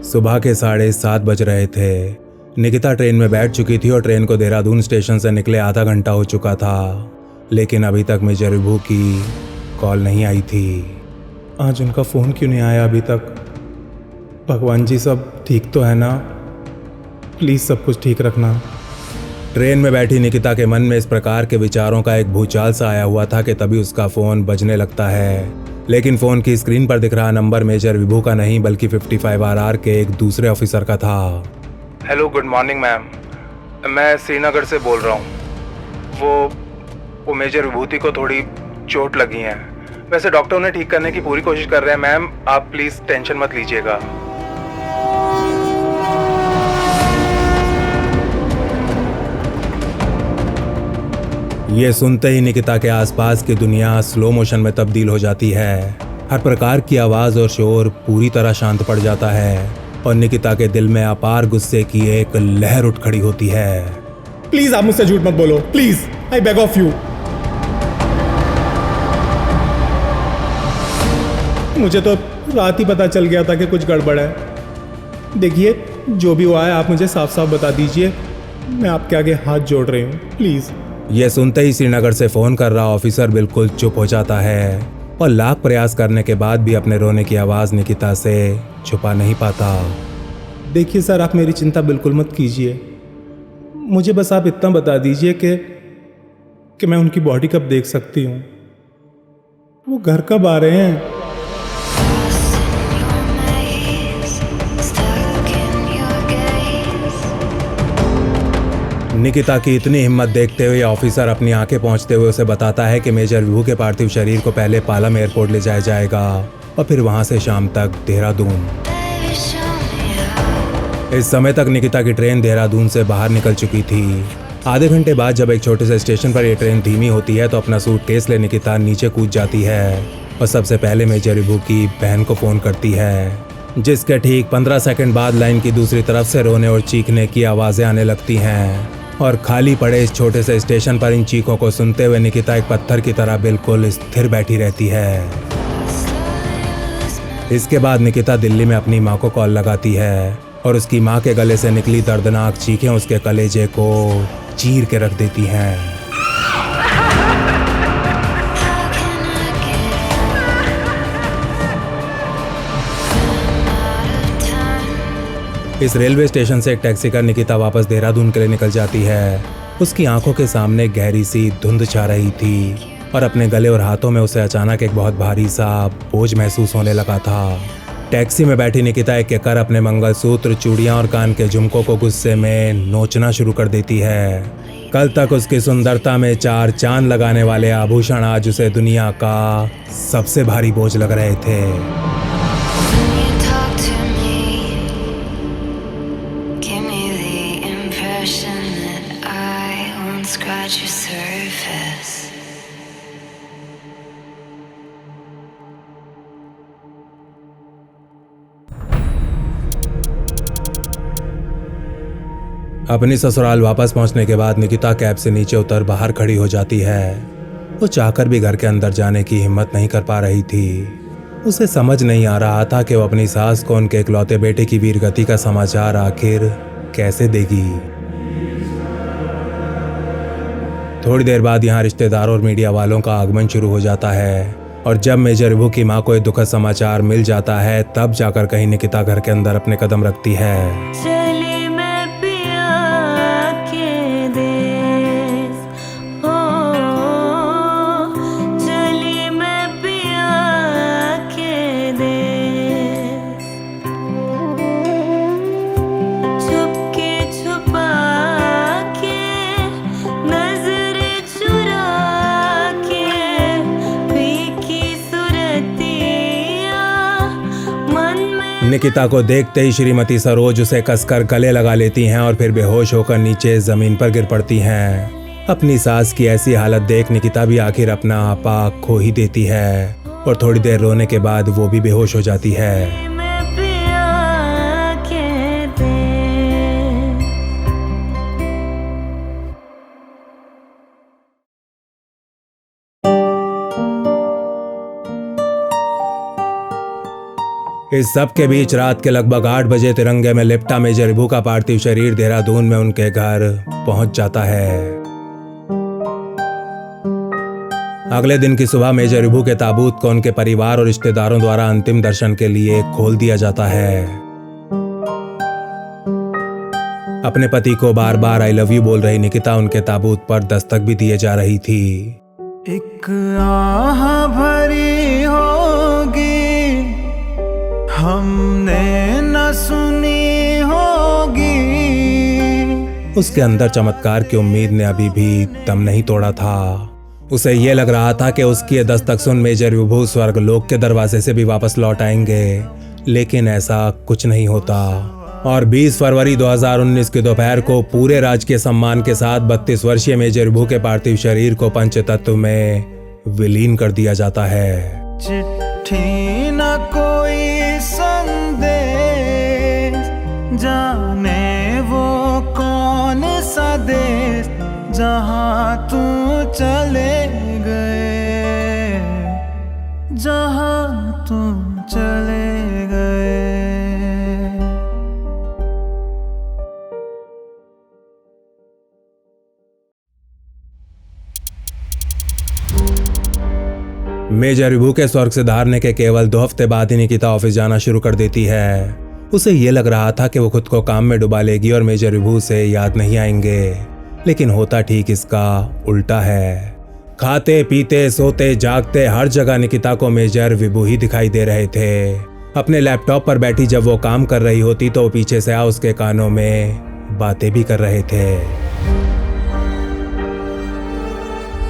सुबह के 7:30 बज रहे थे। निकिता ट्रेन में बैठ चुकी थी और ट्रेन को देहरादून स्टेशन से निकले आधा घंटा हो चुका था लेकिन अभी तक मेजर विभू की कॉल नहीं आई थी। आज उनका फ़ोन क्यों नहीं आया अभी तक? भगवान जी सब ठीक तो है ना? प्लीज़ सब कुछ ठीक रखना। ट्रेन में बैठी निकिता के मन में इस प्रकार के विचारों का एक भूचाल सा आया हुआ था कि तभी उसका फ़ोन बजने लगता है लेकिन फ़ोन की स्क्रीन पर दिख रहा नंबर मेजर विभू का नहीं बल्कि 55RR के एक दूसरे ऑफिसर का था। Hello, good morning ma'am. मैं श्रीनगर से बोल रहा हूँ। वो मेजर विभूति को थोड़ी चोट लगी है। वैसे डॉक्टर उन्हें ठीक करने की पूरी कोशिश कर रहे हैं मैम, आप प्लीज़ टेंशन मत लीजिएगा। ये सुनते ही निकिता के आसपास की दुनिया स्लो मोशन में तब्दील हो जाती है। हर प्रकार की आवाज़ और शोर पूरी तरह शांत पड़ जाता है और निकिता के दिल में अपार गुस्से की एक लहर उठ खड़ी होती है। प्लीज़ आप मुझसे झूठ मत बोलो, please, I beg of you. मुझे तो रात ही पता चल गया था कि कुछ गड़बड़ है। देखिए जो भी हुआ है आप मुझे साफ साफ बता दीजिए, मैं आपके आगे हाथ जोड़ रही हूँ, प्लीज़। ये सुनते ही श्रीनगर से फ़ोन कर रहा ऑफिसर बिल्कुल चुप हो जाता है और लाख प्रयास करने के बाद भी अपने रोने की आवाज़ निकिता से छुपा नहीं पाता। देखिए सर, आप मेरी चिंता बिल्कुल मत कीजिए। मुझे बस आप इतना बता दीजिए कि मैं उनकी बॉडी कब देख सकती हूँ, वो घर कब आ रहे हैं। निकिता की इतनी हिम्मत देखते हुए ऑफिसर अपनी आंखें पहुंचते हुए उसे बताता है कि मेजर विभू के पार्थिव शरीर को पहले पालम एयरपोर्ट ले जाया जाएगा और फिर वहां से शाम तक देहरादून। इस समय तक निकिता की ट्रेन देहरादून से बाहर निकल चुकी थी। आधे घंटे बाद जब एक छोटे से स्टेशन पर यह ट्रेन धीमी होती है तो अपना सूटकेस ले निकिता नीचे कूद जाती है और सबसे पहले मेजर विभू की बहन को फ़ोन करती है, जिसके ठीक 15 सेकंड बाद लाइन की दूसरी तरफ से रोने और चीखने की आवाज़ें आने लगती हैं और खाली पड़े इस छोटे से स्टेशन पर इन चीखों को सुनते हुए निकिता एक पत्थर की तरह बिल्कुल स्थिर बैठी रहती है। इसके बाद निकिता दिल्ली में अपनी माँ को कॉल लगाती है और उसकी माँ के गले से निकली दर्दनाक चीखें उसके कलेजे को चीर के रख देती हैं। इस रेलवे स्टेशन से एक टैक्सी कर निकिता वापस देहरादून के लिए निकल जाती है। उसकी आंखों के सामने गहरी सी धुंध छा रही थी और अपने गले और हाथों में उसे अचानक एक बहुत भारी सा बोझ महसूस होने लगा था। टैक्सी में बैठी निकिता एक एक कर अपने मंगलसूत्र, चूड़ियां और कान के झुमकों को गुस्से में नोचना शुरू कर देती है। कल तक उसकी सुंदरता में 4 चांद लगाने वाले आभूषण आज उसे दुनिया का सबसे भारी बोझ लग रहे थे। अपनी ससुराल वापस पहुंचने के बाद निकिता कैब से नीचे उतर बाहर खड़ी हो जाती है। वो चाहकर भी घर के अंदर जाने की हिम्मत नहीं कर पा रही थी। उसे समझ नहीं आ रहा था कि वो अपनी सास को उनके इकलौते बेटे की वीरगति का समाचार आखिर कैसे देगी। थोड़ी देर बाद यहाँ रिश्तेदारों और मीडिया वालों का आगमन शुरू हो जाता है और जब मेजर विभू की माँ को एक दुखद समाचार मिल जाता है तब जाकर कहीं निकिता घर के अंदर अपने कदम रखती है। निकिता को देखते ही श्रीमती सरोज उसे कसकर गले लगा लेती हैं और फिर बेहोश होकर नीचे जमीन पर गिर पड़ती हैं। अपनी सास की ऐसी हालत देख निकिता भी आखिर अपना आपा खो ही देती है और थोड़ी देर रोने के बाद वो भी बेहोश हो जाती है। इस सब के बीच रात के लगभग 8 बजे तिरंगे में लिपटा मेजर विभू का पार्थिव शरीर देहरादून में उनके घर पहुंच जाता है। अगले दिन की सुबह मेजर विभू के ताबूत को उनके परिवार और रिश्तेदारों द्वारा अंतिम दर्शन के लिए खोल दिया जाता है। अपने पति को बार बार आई लव यू बोल रही निकिता उनके ताबूत पर दस्तक भी दिए जा रही थी। एक आह भरी होगी हमने न सुनी होगी। उसके अंदर चमत्कार की उम्मीद ने अभी भी दम नहीं तोड़ा था। उसे यह लग रहा था कि उसकी ये दस्तक सुन मेजर विभू स्वर्गलोक के दरवाजे से भी वापस लौट आएंगे, लेकिन ऐसा कुछ नहीं होता। और 20 फरवरी 2019 की दोपहर को पूरे राजकीय सम्मान के साथ 32 वर्षीय मेजर विभू के पार्थिव शरीर को पंचतत्व में विलीन कर दिया जाता है। चिट्ठी न कोई संदेश, जाने वो कौन सा देश जहाँ तू चले गए, जहाँ तुम चले गए। मेजर विभू के स्वर्ग से धारने के केवल 2 हफ्ते बाद ही निकिता ऑफिस जाना शुरू कर देती है। उसे ये लग रहा था कि वो खुद को काम में डुबा लेगी और मेजर विभू से याद नहीं आएंगे, लेकिन होता ठीक इसका उल्टा है। खाते पीते सोते जागते हर जगह निकिता को मेजर विभू ही दिखाई दे रहे थे। अपने लैपटॉप पर बैठी जब वो काम कर रही होती तो पीछे से आ उसके कानों में बातें भी कर रहे थे।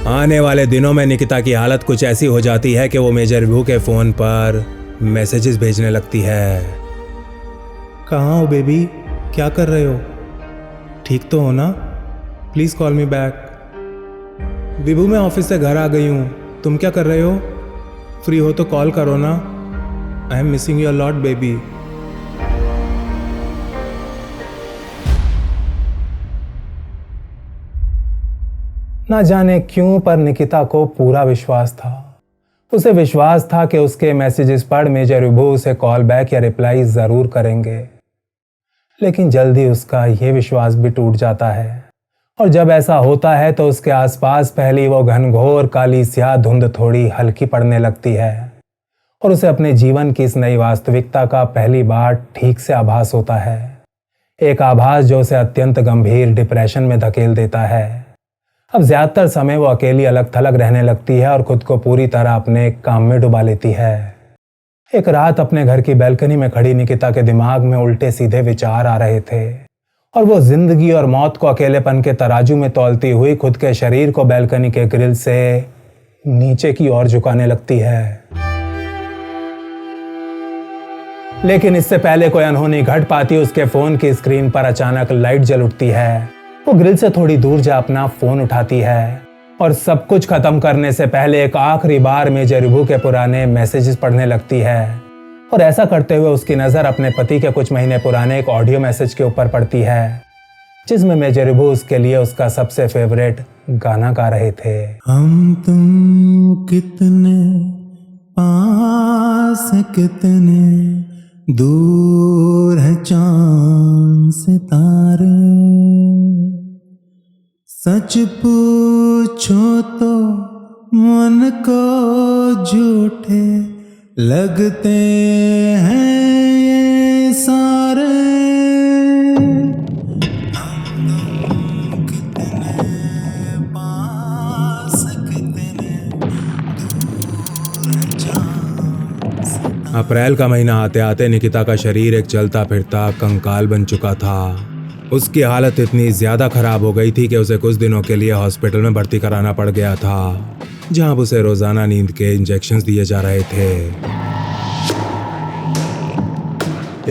आने वाले दिनों में निकिता की हालत कुछ ऐसी हो जाती है कि वो मेजर विभू के फोन पर मैसेजेस भेजने लगती है। कहाँ हो बेबी, क्या कर रहे हो, ठीक तो हो ना, प्लीज कॉल मी बैक। विभू मैं ऑफिस से घर आ गई हूँ, तुम क्या कर रहे हो, फ्री हो तो कॉल करो ना, I am missing you a lot baby. ना जाने क्यों पर निकिता को पूरा विश्वास था। उसे विश्वास था कि उसके मैसेजेस पढ़ मेजर विभू उसे कॉल बैक या रिप्लाई जरूर करेंगे, लेकिन जल्दी उसका यह विश्वास भी टूट जाता है। और जब ऐसा होता है तो उसके आसपास पहली वो घनघोर काली स्याह धुंध थोड़ी हल्की पड़ने लगती है और उसे अपने जीवन की इस नई वास्तविकता का पहली बार ठीक से आभास होता है। एक आभास जो उसे अत्यंत गंभीर डिप्रेशन में धकेल देता है। अब ज्यादातर समय वो अकेली अलग थलग रहने लगती है और खुद को पूरी तरह अपने काम में डुबा लेती है। एक रात अपने घर की बैल्कनी में खड़ी निकिता के दिमाग में उल्टे सीधे विचार आ रहे थे और वो जिंदगी और मौत को अकेलेपन के तराजू में तौलती हुई खुद के शरीर को बैल्कनी के ग्रिल से नीचे की ओर झुकाने लगती है। लेकिन इससे पहले कोई अनहोनी घट पाती उसके फोन की स्क्रीन पर अचानक लाइट जल उठती है। वो ग्रिल से थोड़ी दूर जा अपना फोन उठाती है और सब कुछ खत्म करने से पहले एक आखिरी बार मेजर विभू के पुराने मैसेजेस पढ़ने लगती है। और ऐसा करते हुए उसकी नजर अपने पति के कुछ महीने पुराने एक ऑडियो मैसेज के ऊपर पड़ती है जिसमें मेजर विभू उसके लिए उसका सबसे फेवरेट गाना गा रहे थे। हम तुम कितने पास कितने दूर है चांद सितारे, सच पूछो तो मन को झूठे लगते हैं ये सारे। अप्रैल का महीना आते आते निकिता का शरीर एक चलता फिरता कंकाल बन चुका था। उसकी हालत इतनी ज्यादा खराब हो गई थी कि उसे कुछ दिनों के लिए हॉस्पिटल में भर्ती कराना पड़ गया था, जहां उसे रोजाना नींद के इंजेक्शंस दिए जा रहे थे।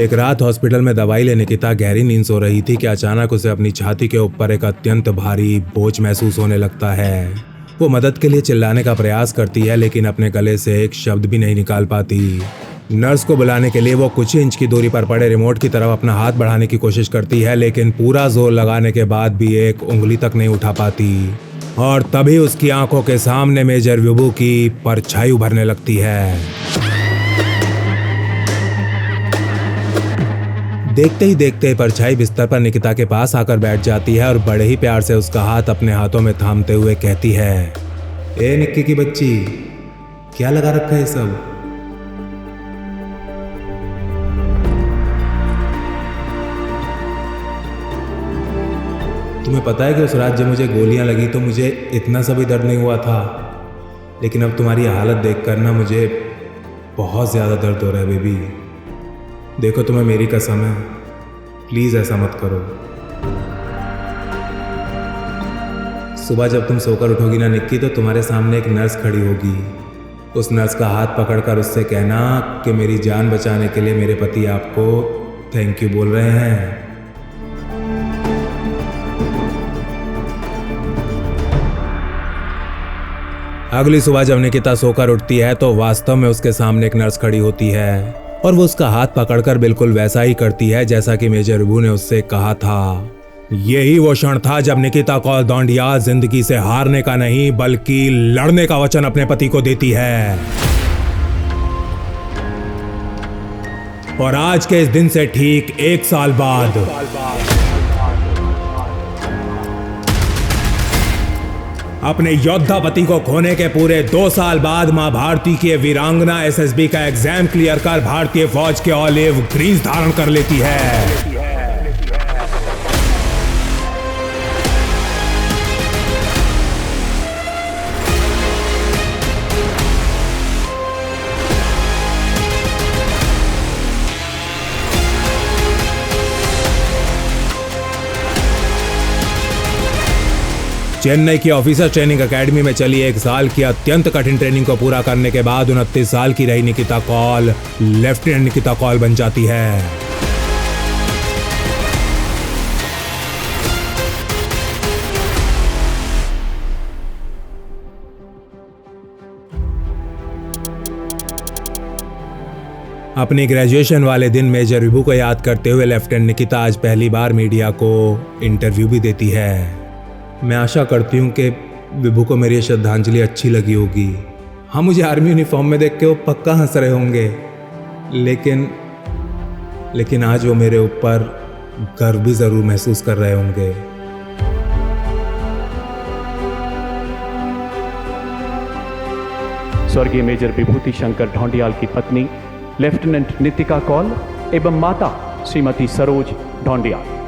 एक रात हॉस्पिटल में दवाई ले निकिता गहरी नींद सो रही थी कि अचानक उसे अपनी छाती के ऊपर एक अत्यंत भारी बोझ महसूस होने लगता है। वो मदद के लिए चिल्लाने का प्रयास करती है लेकिन अपने गले से एक शब्द भी नहीं निकाल पाती। नर्स को बुलाने के लिए वो कुछ इंच की दूरी पर पड़े रिमोट की तरफ अपना हाथ बढ़ाने की कोशिश करती है लेकिन पूरा जोर लगाने के बाद भी एक उंगली तक नहीं उठा पाती। और तभी उसकी आंखों के सामने मेजर विभू की परछाई उभरने लगती है। देखते ही देखते परछाई बिस्तर पर निकिता के पास आकर बैठ जाती है और बड़े ही प्यार से उसका हाथ अपने हाथों में थामते हुए कहती है, ए निक्की की बच्ची, क्या लगा रखा है सब? तुम्हें पता है कि उस रात जब मुझे गोलियां लगी तो मुझे इतना सा भी दर्द नहीं हुआ था, लेकिन अब तुम्हारी हालत देखकर ना मुझे बहुत ज़्यादा दर्द हो रहा है बेबी। देखो तुम्हें मेरी कसम है, प्लीज़ ऐसा मत करो। सुबह जब तुम सोकर उठोगी ना निक्की तो तुम्हारे सामने एक नर्स खड़ी होगी। उस नर्स का हाथ पकड़कर उससे कहना कि मेरी जान बचाने के लिए मेरे पति आपको थैंक यू बोल रहे हैं। अगली सुबह जब निकिता सोकर उठती है तो वास्तव में उसके सामने एक नर्स खड़ी होती है और वो उसका हाथ पकड़कर बिल्कुल वैसा ही करती है जैसा कि मेजर विभू ने उससे कहा था। यही वो क्षण था जब निकिता कौल दौंडिया जिंदगी से हारने का नहीं बल्कि लड़ने का वचन अपने पति को देती है। और आज के इस दिन से ठीक 1 साल बाद अपने योद्धा पति को खोने के पूरे 2 साल बाद मां भारती की वीरांगना एसएसबी का एग्जाम क्लियर कर भारतीय फौज के ऑलिव ग्रीन्स धारण कर लेती है। चेन्नई की ऑफिसर ट्रेनिंग एकेडमी में चली 1 साल की अत्यंत कठिन ट्रेनिंग को पूरा करने के बाद 29 साल की रही निकिता कौल लेफ्टिनेंट निकिता कौल बन जाती है। अपनी ग्रेजुएशन वाले दिन मेजर विभू को याद करते हुए लेफ्टिनेंट निकिता आज पहली बार मीडिया को इंटरव्यू भी देती है। मैं आशा करती हूँ कि विभू को मेरी श्रद्धांजलि अच्छी लगी होगी। हाँ, मुझे आर्मी यूनिफॉर्म में देख के वो पक्का हंस रहे होंगे, लेकिन आज वो मेरे ऊपर गर्व भी जरूर महसूस कर रहे होंगे। स्वर्गीय मेजर विभूति शंकर ढौंडियाल की पत्नी लेफ्टिनेंट नितिका कौल एवं माता श्रीमती सरोज ढोंडिया।